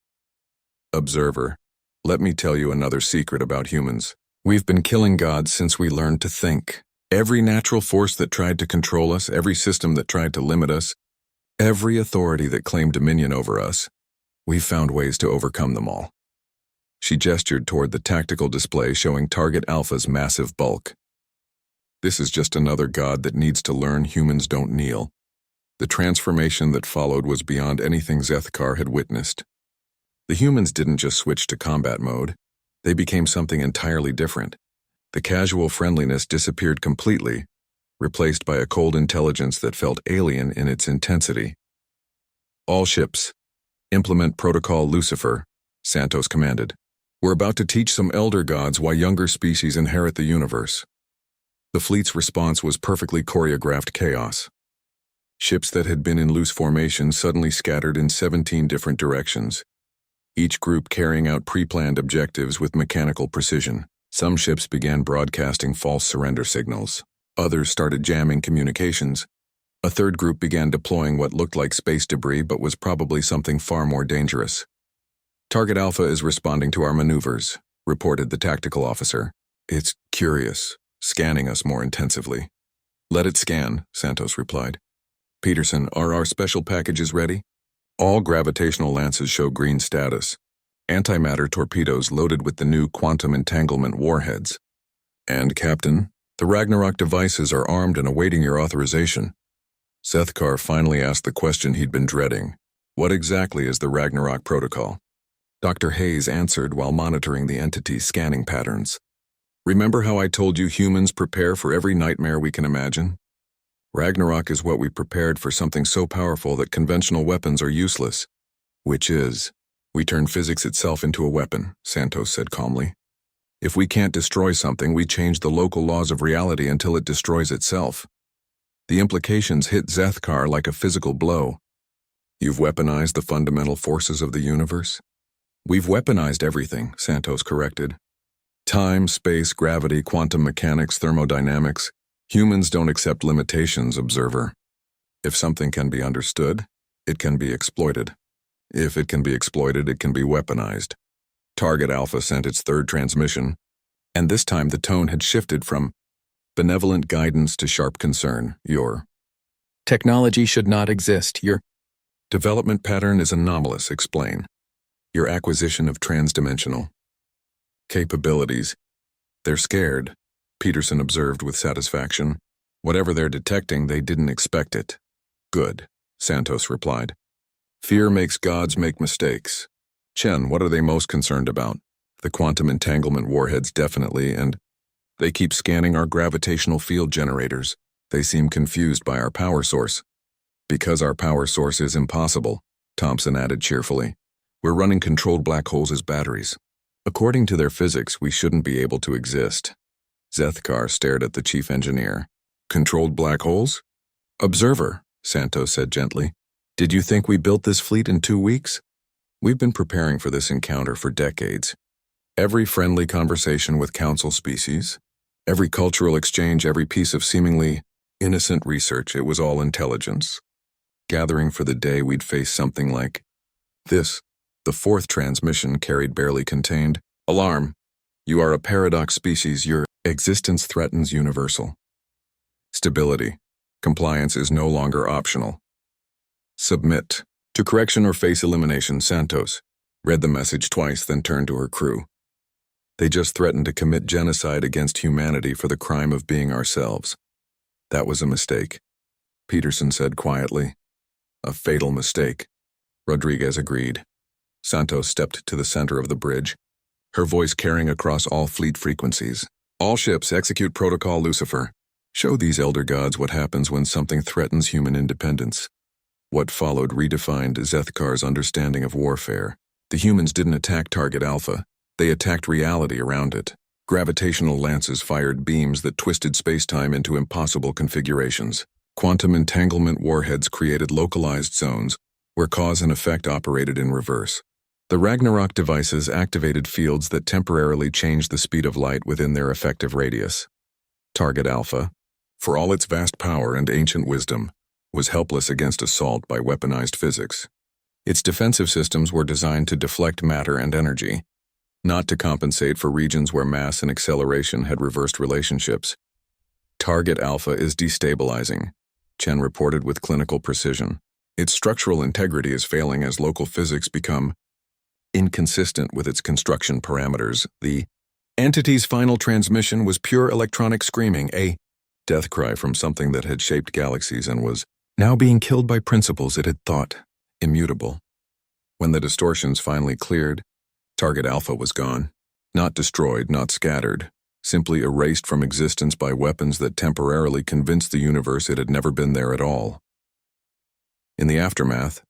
Observer, let me tell you another secret about humans. We've been killing gods since we learned to think. Every natural force that tried to control us, every system that tried to limit us, every authority that claimed dominion over us, we've found ways to overcome them all. She gestured toward the tactical display showing Target Alpha's massive bulk. This is just another god that needs to learn humans don't kneel. The transformation that followed was beyond anything Zethkar had witnessed. The humans didn't just switch to combat mode. They became something entirely different. The casual friendliness disappeared completely, replaced by a cold intelligence that felt alien in its intensity. All ships, implement Protocol Lucifer, Santos commanded. We're about to teach some elder gods why younger species inherit the universe. The fleet's response was perfectly choreographed chaos. Ships that had been in loose formation suddenly scattered in 17 different directions, each group carrying out pre-planned objectives with mechanical precision. Some ships began broadcasting false surrender signals. Others started jamming communications. A third group began deploying what looked like space debris but was probably something far more dangerous. Target Alpha is responding to our maneuvers, reported the tactical officer. It's curious, scanning us more intensively. Let it scan, Santos replied. Peterson, are our special packages ready? All gravitational lances show green status. Antimatter torpedoes loaded with the new quantum entanglement warheads. And, Captain, the Ragnarok devices are armed and awaiting your authorization. Zethkar finally asked the question he'd been dreading. What exactly is the Ragnarok protocol? Dr. Hayes answered while monitoring the entity's scanning patterns. Remember how I told you humans prepare for every nightmare we can imagine? Ragnarok is what we prepared for something so powerful that conventional weapons are useless. Which is, we turn physics itself into a weapon, Santos said calmly. If we can't destroy something, we change the local laws of reality until it destroys itself. The implications hit Zethkar like a physical blow. You've weaponized the fundamental forces of the universe? We've weaponized everything, Santos corrected. Time, space, gravity, quantum mechanics, thermodynamics. Humans don't accept limitations, observer. If something can be understood, it can be exploited. If it can be exploited, it can be weaponized. Target Alpha sent its third transmission, and this time the tone had shifted from benevolent guidance to sharp concern. Your technology should not exist. Your development pattern is anomalous, explain. Your acquisition of transdimensional capabilities. They're scared, Peterson observed with satisfaction. Whatever they're detecting, they didn't expect it. Good, Santos replied. Fear makes gods make mistakes. Chen, what are they most concerned about? The quantum entanglement warheads definitely, and they keep scanning our gravitational field generators. They seem confused by our power source. Because our power source is impossible, Thompson added cheerfully. We're running controlled black holes as batteries. According to their physics, we shouldn't be able to exist. Zethkar stared at the chief engineer. Controlled black holes? Observer, Santos said gently. Did you think we built this fleet in 2 weeks? We've been preparing for this encounter for decades. Every friendly conversation with council species, every cultural exchange, every piece of seemingly innocent research, it was all intelligence. Gathering for the day we'd face something like this. The fourth transmission carried barely contained. Alarm. You are a paradox species. Your existence threatens universal stability. Compliance is no longer optional. Submit. To correction or face elimination, Santos read the message twice, then turned to her crew. They just threatened to commit genocide against humanity for the crime of being ourselves. That was a mistake, Peterson said quietly. A fatal mistake. Rodriguez agreed. Santos stepped to the center of the bridge, her voice carrying across all fleet frequencies. All ships execute Protocol Lucifer. Show these elder gods what happens when something threatens human independence. What followed redefined Zethkar's understanding of warfare. The humans didn't attack Target Alpha. They attacked reality around it. Gravitational lances fired beams that twisted space-time into impossible configurations. Quantum entanglement warheads created localized zones where cause and effect operated in reverse. The Ragnarok devices activated fields that temporarily changed the speed of light within their effective radius. Target Alpha, for all its vast power and ancient wisdom, was helpless against assault by weaponized physics. Its defensive systems were designed to deflect matter and energy, not to compensate for regions where mass and acceleration had reversed relationships. Target Alpha is destabilizing, Chen reported with clinical precision. Its structural integrity is failing as local physics become inconsistent with its construction parameters. The entity's final transmission was pure electronic screaming, a death cry from something that had shaped galaxies and was now being killed by principles it had thought immutable. When the distortions finally cleared, Target Alpha was gone. Not destroyed, not scattered, simply erased from existence by weapons that temporarily convinced the universe it had never been there at all. In the aftermath,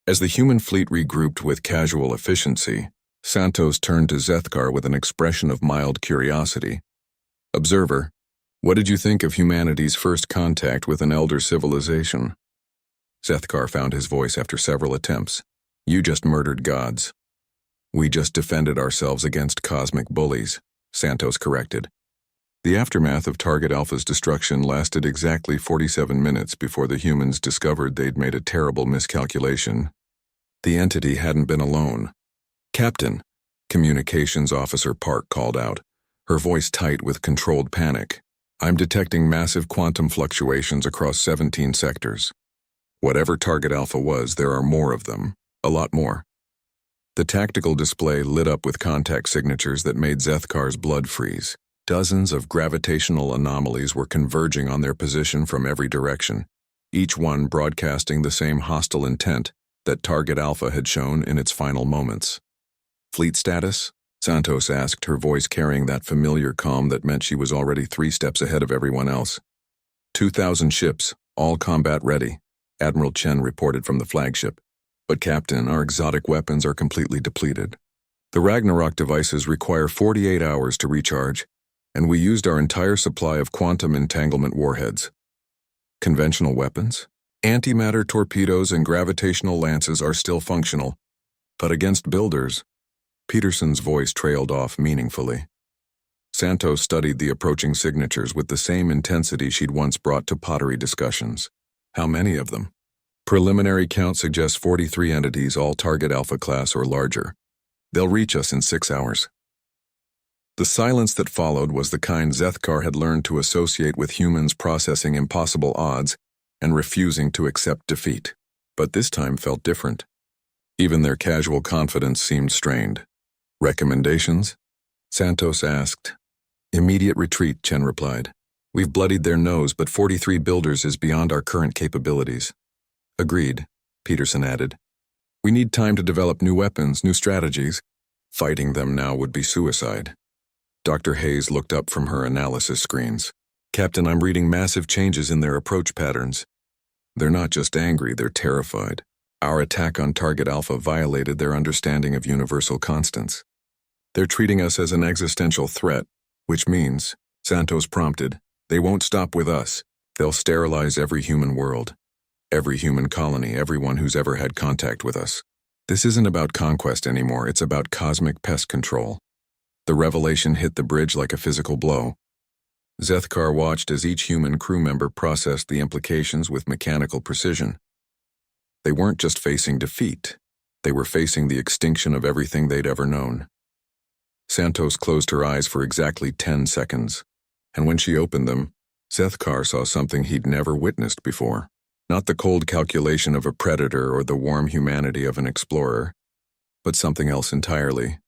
as the human fleet regrouped with casual efficiency, Santos turned to Zethkar with an expression of mild curiosity. Observer, what did you think of humanity's first contact with an elder civilization? Zethkar found his voice after several attempts. You just murdered gods. We just defended ourselves against cosmic bullies, Santos corrected. The aftermath of Target Alpha's destruction lasted exactly 47 minutes before the humans discovered they'd made a terrible miscalculation. The entity hadn't been alone. "Captain," Communications Officer Park called out, her voice tight with controlled panic. "I'm detecting massive quantum fluctuations across 17 sectors. Whatever Target Alpha was, there are more of them, a lot more." The tactical display lit up with contact signatures that made Zethkar's blood freeze. Dozens of gravitational anomalies were converging on their position from every direction, each one broadcasting the same hostile intent that Target Alpha had shown in its final moments. "Fleet status?" Santos asked, her voice carrying that familiar calm that meant she was already 3 steps ahead of everyone else. 2,000 ships, all combat ready," Admiral Chen reported from the flagship. "But Captain, our exotic weapons are completely depleted. The Ragnarok devices require 48 hours to recharge, and we used our entire supply of quantum entanglement warheads. Conventional weapons? Antimatter torpedoes and gravitational lances are still functional, but against builders..." Peterson's voice trailed off meaningfully. Santos studied the approaching signatures with the same intensity she'd once brought to pottery discussions. "How many of them?" "Preliminary count suggests 43 entities, all Target Alpha class or larger. They'll reach us in 6 hours." The silence that followed was the kind Zethkar had learned to associate with humans processing impossible odds and refusing to accept defeat. But this time felt different. Even their casual confidence seemed strained. "Recommendations?" Santos asked. "Immediate retreat," Chen replied. "We've bloodied their nose, but 43 builders is beyond our current capabilities." "Agreed," Peterson added. "We need time to develop new weapons, new strategies. Fighting them now would be suicide." Dr. Hayes looked up from her analysis screens. "Captain, I'm reading massive changes in their approach patterns. They're not just angry, they're terrified. Our attack on Target Alpha violated their understanding of universal constants. They're treating us as an existential threat, which means," Santos prompted, "they won't stop with us. They'll sterilize every human world, every human colony, everyone who's ever had contact with us. This isn't about conquest anymore, it's about cosmic pest control." The revelation hit the bridge like a physical blow. Zethkar watched as each human crew member processed the implications with mechanical precision. They weren't just facing defeat, they were facing the extinction of everything they'd ever known. Santos closed her eyes for exactly 10 seconds, and when she opened them, Zethkar saw something he'd never witnessed before. Not the cold calculation of a predator or the warm humanity of an explorer, but something else entirely.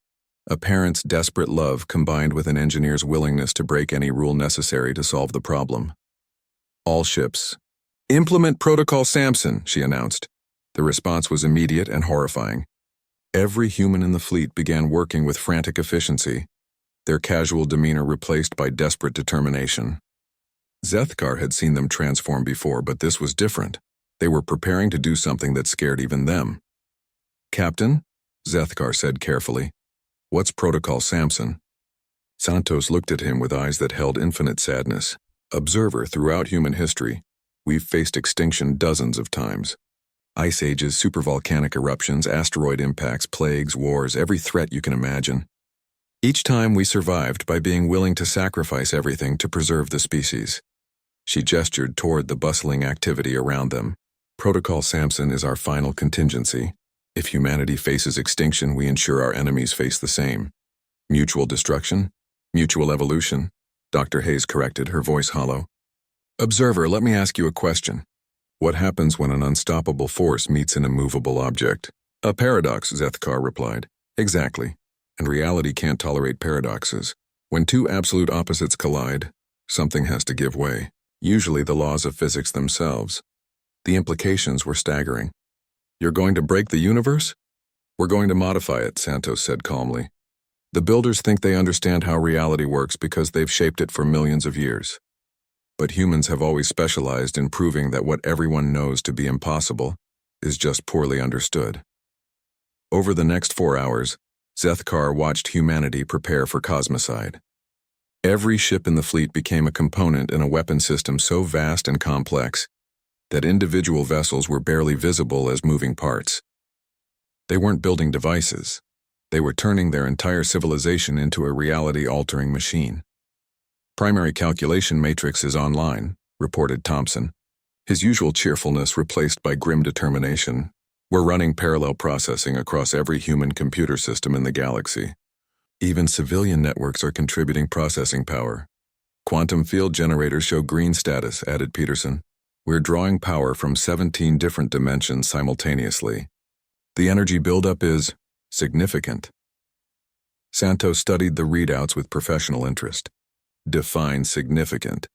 A parent's desperate love combined with an engineer's willingness to break any rule necessary to solve the problem. "All ships, implement Protocol Samson," she announced. The response was immediate and horrifying. Every human in the fleet began working with frantic efficiency, their casual demeanor replaced by desperate determination. Zethkar had seen them transform before, but this was different. They were preparing to do something that scared even them. "Captain," Zethkar said carefully, "what's Protocol Samson?" Santos looked at him with eyes that held infinite sadness. "Observer, throughout human history, we've faced extinction dozens of times. Ice ages, supervolcanic eruptions, asteroid impacts, plagues, wars, every threat you can imagine. Each time we survived by being willing to sacrifice everything to preserve the species." She gestured toward the bustling activity around them. "Protocol Samson is our final contingency. If humanity faces extinction, we ensure our enemies face the same. Mutual destruction, mutual evolution," Dr. Hayes corrected, her voice hollow. "Observer, let me ask you a question. What happens when an unstoppable force meets an immovable object?" "A paradox," Zethkar replied. "Exactly. And reality can't tolerate paradoxes. When two absolute opposites collide, something has to give way. Usually the laws of physics themselves." The implications were staggering. "You're going to break the universe?" "We're going to modify it," Santos said calmly. "The builders think they understand how reality works because they've shaped it for millions of years. But humans have always specialized in proving that what everyone knows to be impossible is just poorly understood." Over the next 4 hours, Zethkar watched humanity prepare for cosmicide. Every ship in the fleet became a component in a weapon system so vast and complex that individual vessels were barely visible as moving parts. They weren't building devices. They were turning their entire civilization into a reality-altering machine. "Primary calculation matrix is online," reported Thompson, his usual cheerfulness replaced by grim determination. "We're running parallel processing across every human computer system in the galaxy. Even civilian networks are contributing processing power. Quantum field generators show green status," added Peterson. "We're drawing power from 17 different dimensions simultaneously. The energy buildup is significant." Santos studied the readouts with professional interest. Define significant.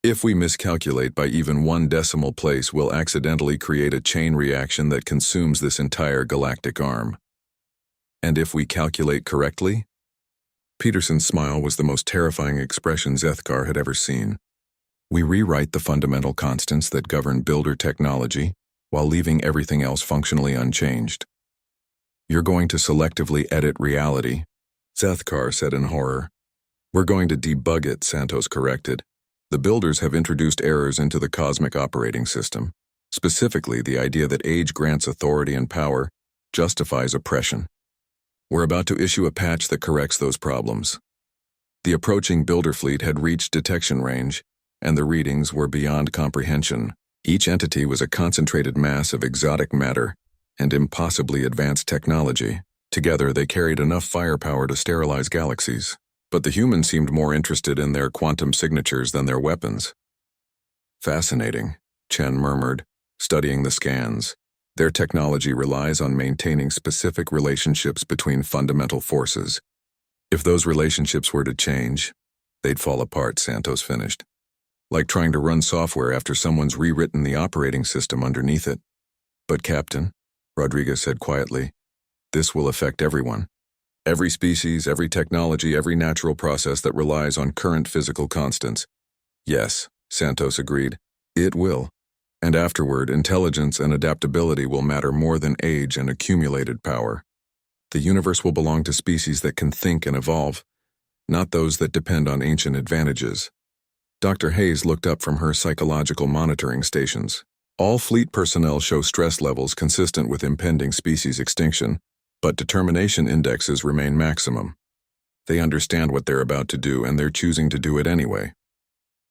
If we miscalculate by even 1 decimal place, we'll accidentally create a chain reaction that consumes this entire galactic arm. And if we calculate correctly? Peterson's smile was the most terrifying expression Zethkar had ever seen. "We rewrite the fundamental constants that govern builder technology while leaving everything else functionally unchanged." "You're going to selectively edit reality," Zethkar said in horror. "We're going to debug it," Santos corrected. "The builders have introduced errors into the cosmic operating system, specifically the idea that age grants authority and power, justifies oppression. We're about to issue a patch that corrects those problems." The approaching builder fleet had reached detection range, and the readings were beyond comprehension. Each entity was a concentrated mass of exotic matter and impossibly advanced technology. Together, they carried enough firepower to sterilize galaxies. But the humans seemed more interested in their quantum signatures than their weapons. "Fascinating," Chen murmured, studying the scans. "Their technology relies on maintaining specific relationships between fundamental forces. If those relationships were to change, they'd fall apart," Santos finished. "Like trying to run software after someone's rewritten the operating system underneath it." "But Captain," Rodriguez said quietly, "this will affect everyone. Every species, every technology, every natural process that relies on current physical constants." "Yes," Santos agreed, "it will. And afterward, intelligence and adaptability will matter more than age and accumulated power. The universe will belong to species that can think and evolve, not those that depend on ancient advantages." Dr. Hayes looked up from her psychological monitoring stations. "All fleet personnel show stress levels consistent with impending species extinction, but determination indexes remain maximum. They understand what they're about to do, and they're choosing to do it anyway."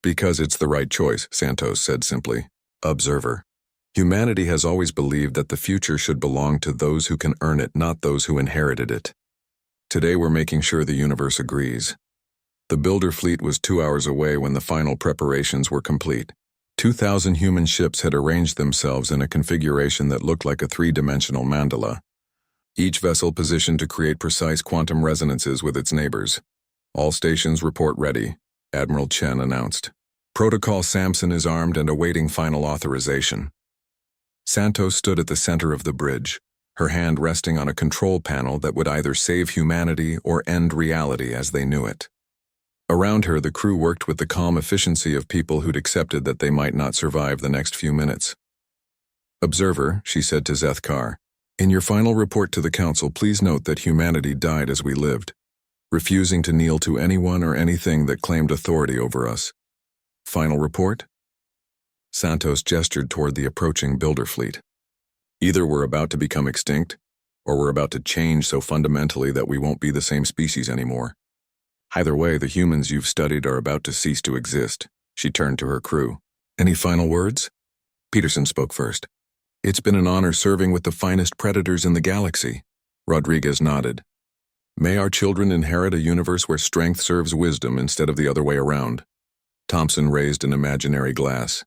"Because it's the right choice," Santos said simply. Observer. "Humanity has always believed that the future should belong to those who can earn it, not those who inherited it. Today we're making sure the universe agrees." The builder fleet was 2 hours away when the final preparations were complete. 2,000 human ships had arranged themselves in a configuration that looked like a 3-dimensional mandala. Each vessel positioned to create precise quantum resonances with its neighbors. "All stations report ready," Admiral Chen announced. "Protocol Samson is armed and awaiting final authorization." Santos stood at the center of the bridge, her hand resting on a control panel that would either save humanity or end reality as they knew it. Around her, the crew worked with the calm efficiency of people who'd accepted that they might not survive the next few minutes. "Observer," she said to Zethkar, "in your final report to the Council, please note that humanity died as we lived, refusing to kneel to anyone or anything that claimed authority over us. Final report?" Santos gestured toward the approaching builder fleet. "Either we're about to become extinct, or we're about to change so fundamentally that we won't be the same species anymore. Either way, the humans you've studied are about to cease to exist." She turned to her crew. "Any final words?" Peterson spoke first. "It's been an honor serving with the finest predators in the galaxy." Rodriguez nodded. "May our children inherit a universe where strength serves wisdom instead of the other way around." Thompson raised an imaginary glass.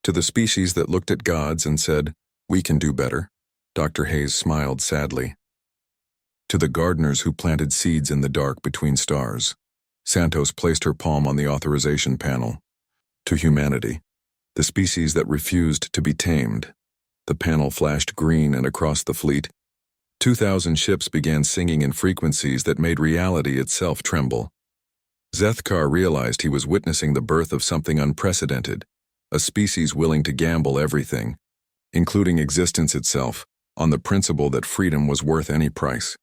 "To the species that looked at gods and said, 'We can do better,'" Dr. Hayes smiled sadly. "To the gardeners who planted seeds in the dark between stars." Santos placed her palm on the authorization panel. "To humanity, the species that refused to be tamed." The panel flashed green, and across the fleet, 2,000 ships began singing in frequencies that made reality itself tremble. Zethkar realized he was witnessing the birth of something unprecedented, a species willing to gamble everything, including existence itself, on the principle that freedom was worth any price.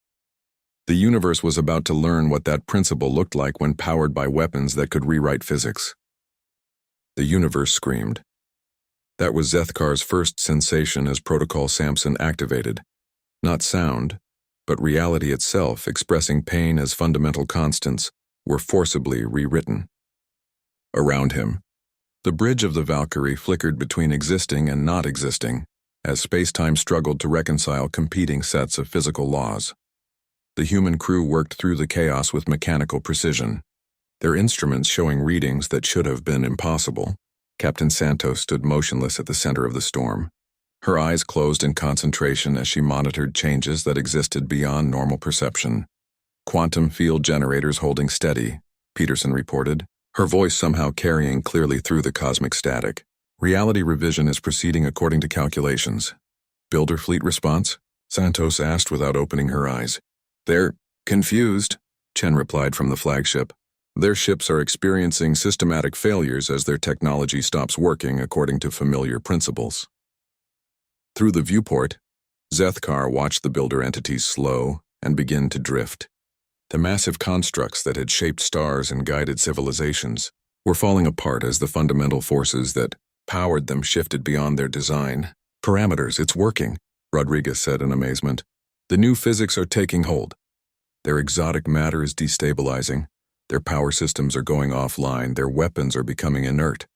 The universe was about to learn what that principle looked like when powered by weapons that could rewrite physics. The universe screamed. That was Zethkar's first sensation as Protocol Samson activated. Not sound, but reality itself, expressing pain as fundamental constants, were forcibly rewritten. Around him, the bridge of the Valkyrie flickered between existing and not existing, as space-time struggled to reconcile competing sets of physical laws. The human crew worked through the chaos with mechanical precision, their instruments showing readings that should have been impossible. Captain Santos stood motionless at the center of the storm, her eyes closed in concentration as she monitored changes that existed beyond normal perception. "Quantum field generators holding steady," Peterson reported, her voice somehow carrying clearly through the cosmic static. "Reality revision is proceeding according to calculations." "Builder fleet response?" Santos asked without opening her eyes. "They're confused," Chen replied from the flagship. "Their ships are experiencing systematic failures as their technology stops working according to familiar principles." Through the viewport, Zethkar watched the builder entities slow and begin to drift. The massive constructs that had shaped stars and guided civilizations were falling apart as the fundamental forces that powered them shifted beyond their design parameters. "It's working," Rodriguez said in amazement. "The new physics are taking hold. Their exotic matter is destabilizing. Their power systems are going offline. Their weapons are becoming inert."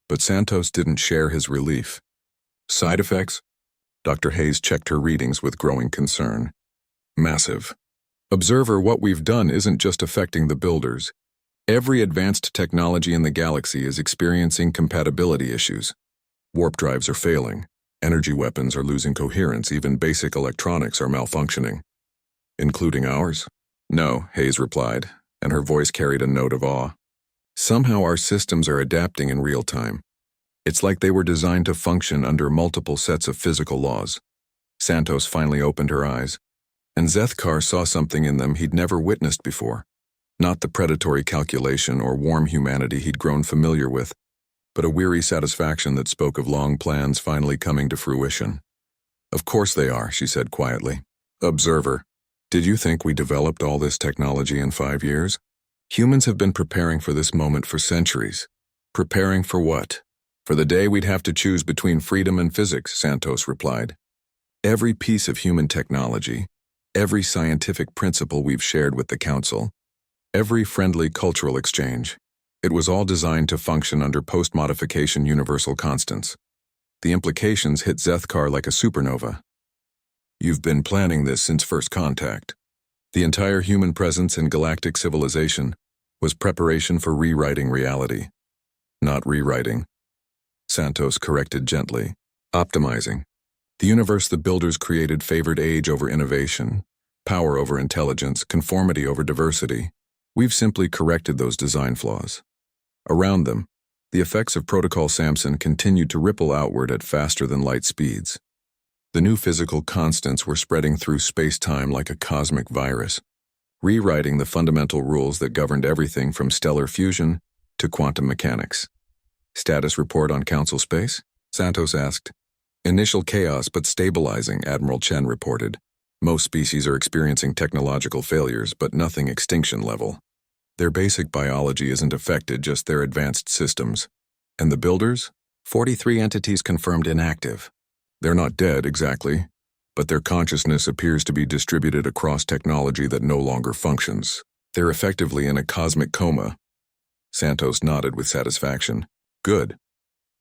But Santos didn't share his relief. "Side effects?" Dr. Hayes checked her readings with growing concern. "Massive. Observer, what we've done isn't just affecting the builders. Every advanced technology in the galaxy is experiencing compatibility issues. Warp drives are failing. Energy weapons are losing coherence. Even basic electronics are malfunctioning." "Including ours?" "No," Hayes replied, and her voice carried a note of awe. "Somehow our systems are adapting in real time. It's like they were designed to function under multiple sets of physical laws." Santos finally opened her eyes, and Zethkar saw something in them he'd never witnessed before. Not the predatory calculation or warm humanity he'd grown familiar with, but a weary satisfaction that spoke of long plans finally coming to fruition. "Of course they are," she said quietly. "Observer, did you think we developed all this technology in 5 years? Humans have been preparing for this moment for centuries." "Preparing for what?" "For the day we'd have to choose between freedom and physics," Santos replied. "Every piece of human technology, every scientific principle we've shared with the Council, every friendly cultural exchange, it was all designed to function under post-modification universal constants. The implications hit Zethkar like a supernova. You've been planning this since first contact. The entire human presence in galactic civilization was preparation for rewriting reality. Not rewriting," Santos corrected gently. "Optimizing. The universe the builders created favored age over innovation, power over intelligence, conformity over diversity. We've simply corrected those design flaws." Around them, the effects of Protocol Samson continued to ripple outward at faster-than-light speeds. The new physical constants were spreading through space-time like a cosmic virus, rewriting the fundamental rules that governed everything from stellar fusion to quantum mechanics. "Status report on Council space?" Santos asked. "Initial chaos but stabilizing," Admiral Chen reported. "Most species are experiencing technological failures, but nothing extinction level. Their basic biology isn't affected, just their advanced systems. And the builders? 43 entities confirmed inactive. They're not dead, exactly, but their consciousness appears to be distributed across technology that no longer functions. They're effectively in a cosmic coma." Santos nodded with satisfaction. "Good.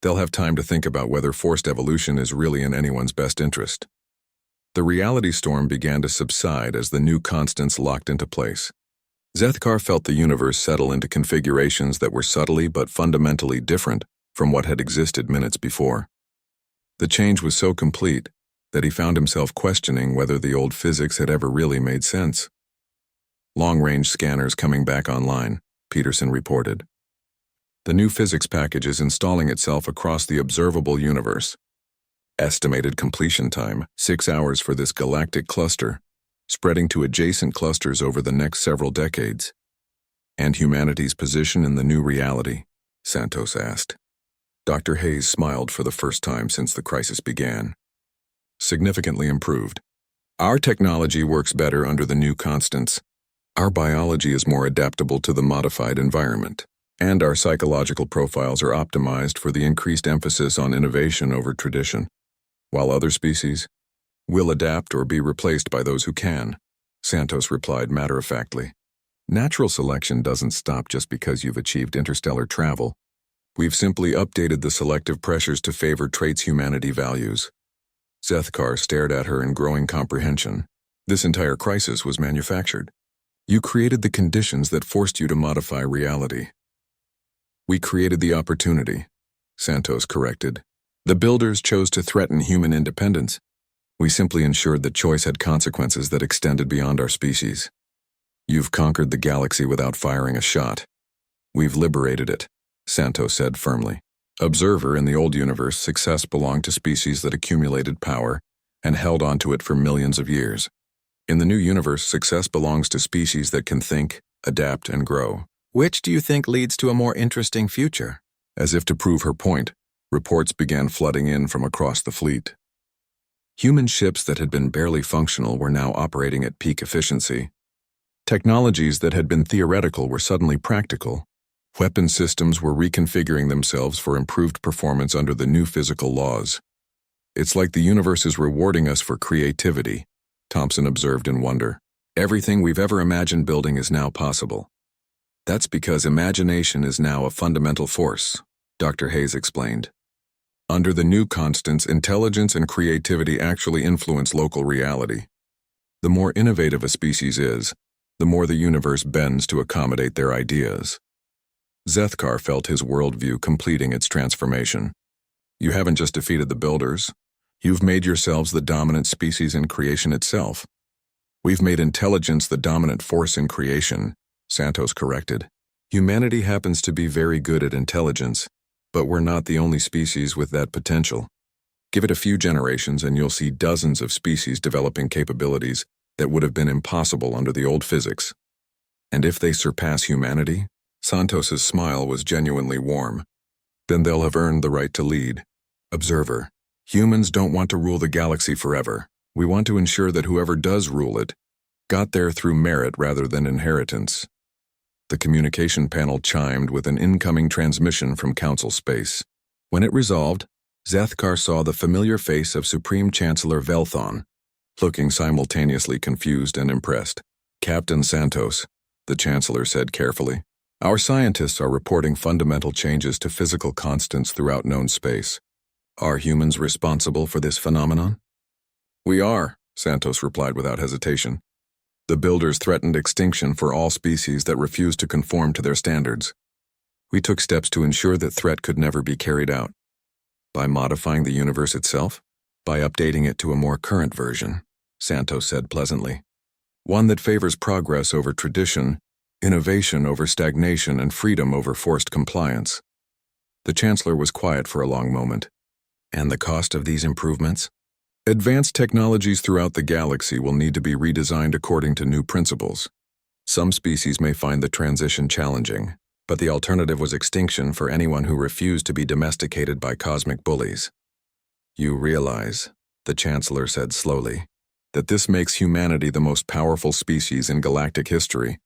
They'll have time to think about whether forced evolution is really in anyone's best interest." The reality storm began to subside as the new constants locked into place. Zethkar felt the universe settle into configurations that were subtly but fundamentally different from what had existed minutes before. The change was so complete that he found himself questioning whether the old physics had ever really made sense. "Long-range scanners coming back online," Peterson reported. "The new physics package is installing itself across the observable universe. Estimated completion time, 6 hours for this galactic cluster, spreading to adjacent clusters over the next several decades." "And humanity's position in the new reality?" Santos asked. Dr. Hayes smiled for the first time since the crisis began. "Significantly improved. Our technology works better under the new constants. Our biology is more adaptable to the modified environment. And our psychological profiles are optimized for the increased emphasis on innovation over tradition. While other species, We'll adapt or be replaced by those who can, Santos replied matter-of-factly. Natural selection doesn't stop just because you've achieved interstellar travel. We've simply updated the selective pressures to favor traits humanity values. Zethkar stared at her in growing comprehension. This entire crisis was manufactured. You created the conditions that forced you to modify reality. We created the opportunity, Santos corrected. The builders chose to threaten human independence. We simply ensured that choice had consequences that extended beyond our species. You've conquered the galaxy without firing a shot. We've liberated it, Santos said firmly. Observer, in the old universe, success belonged to species that accumulated power and held onto it for millions of years. In the new universe, success belongs to species that can think, adapt, and grow. Which do you think leads to a more interesting future? As if to prove her point, reports began flooding in from across the fleet. Human ships that had been barely functional were now operating at peak efficiency. Technologies that had been theoretical were suddenly practical. Weapon systems were reconfiguring themselves for improved performance under the new physical laws. It's like the universe is rewarding us for creativity, Thompson observed in wonder. Everything we've ever imagined building is now possible. That's because imagination is now a fundamental force, Dr. Hayes explained. Under the new constants, intelligence and creativity actually influence local reality. The more innovative a species is, the more the universe bends to accommodate their ideas. Zethkar felt his worldview completing its transformation. You haven't just defeated the builders. You've made yourselves the dominant species in creation itself. We've made intelligence the dominant force in creation, Santos corrected. Humanity happens to be very good at intelligence, but we're not the only species with that potential. Give it a few generations and you'll see dozens of species developing capabilities that would have been impossible under the old physics. And if they surpass humanity, Santos's smile was genuinely warm. Then they'll have earned the right to lead. Observer, humans don't want to rule the galaxy forever. We want to ensure that whoever does rule it got there through merit rather than inheritance. The communication panel chimed with an incoming transmission from Council space. When it resolved, Zethkar saw the familiar face of Supreme Chancellor Velthon, looking simultaneously confused and impressed. Captain Santos, the Chancellor said carefully, our scientists are reporting fundamental changes to physical constants throughout known space. Are humans responsible for this phenomenon? We are, Santos replied without hesitation. The builders threatened extinction for all species that refused to conform to their standards. We took steps to ensure that threat could never be carried out. By modifying the universe itself, by updating it to a more current version, Santos said pleasantly. One that favors progress over tradition, innovation over stagnation, and freedom over forced compliance. The Chancellor was quiet for a long moment. And the cost of these improvements? Advanced technologies throughout the galaxy will need to be redesigned according to new principles. Some species may find the transition challenging, but the alternative was extinction for anyone who refused to be domesticated by cosmic bullies. You realize, the Chancellor said slowly, that this makes humanity the most powerful species in galactic history.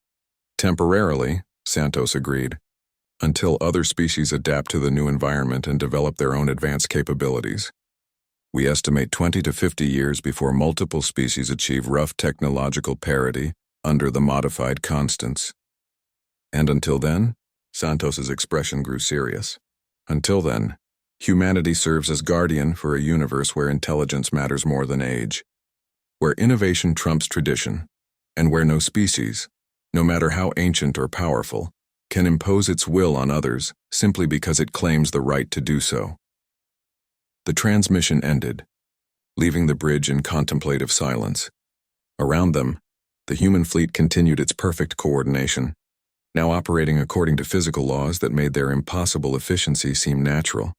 Temporarily, Santos agreed, until other species adapt to the new environment and develop their own advanced capabilities. We estimate 20 to 50 years before multiple species achieve rough technological parity under the modified constants. And until then, Santos's expression grew serious. Until then, humanity serves as guardian for a universe where intelligence matters more than age, where innovation trumps tradition, and where no species, no matter how ancient or powerful, can impose its will on others simply because it claims the right to do so. The transmission ended, leaving the bridge in contemplative silence. Around them, the human fleet continued its perfect coordination, now operating according to physical laws that made their impossible efficiency seem natural.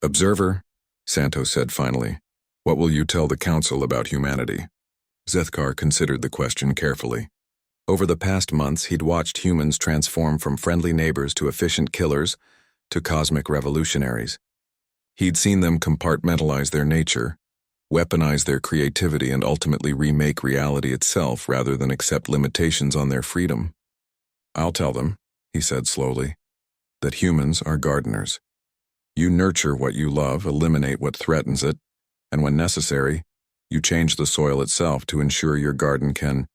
Observer, Santos said finally, what will you tell the Council about humanity? Zethkar considered the question carefully. Over the past months, he'd watched humans transform from friendly neighbors to efficient killers to cosmic revolutionaries. He'd seen them compartmentalize their nature, weaponize their creativity, and ultimately remake reality itself rather than accept limitations on their freedom. I'll tell them, he said slowly, that humans are gardeners. You nurture what you love, eliminate what threatens it, and when necessary, You change the soil itself to ensure your garden can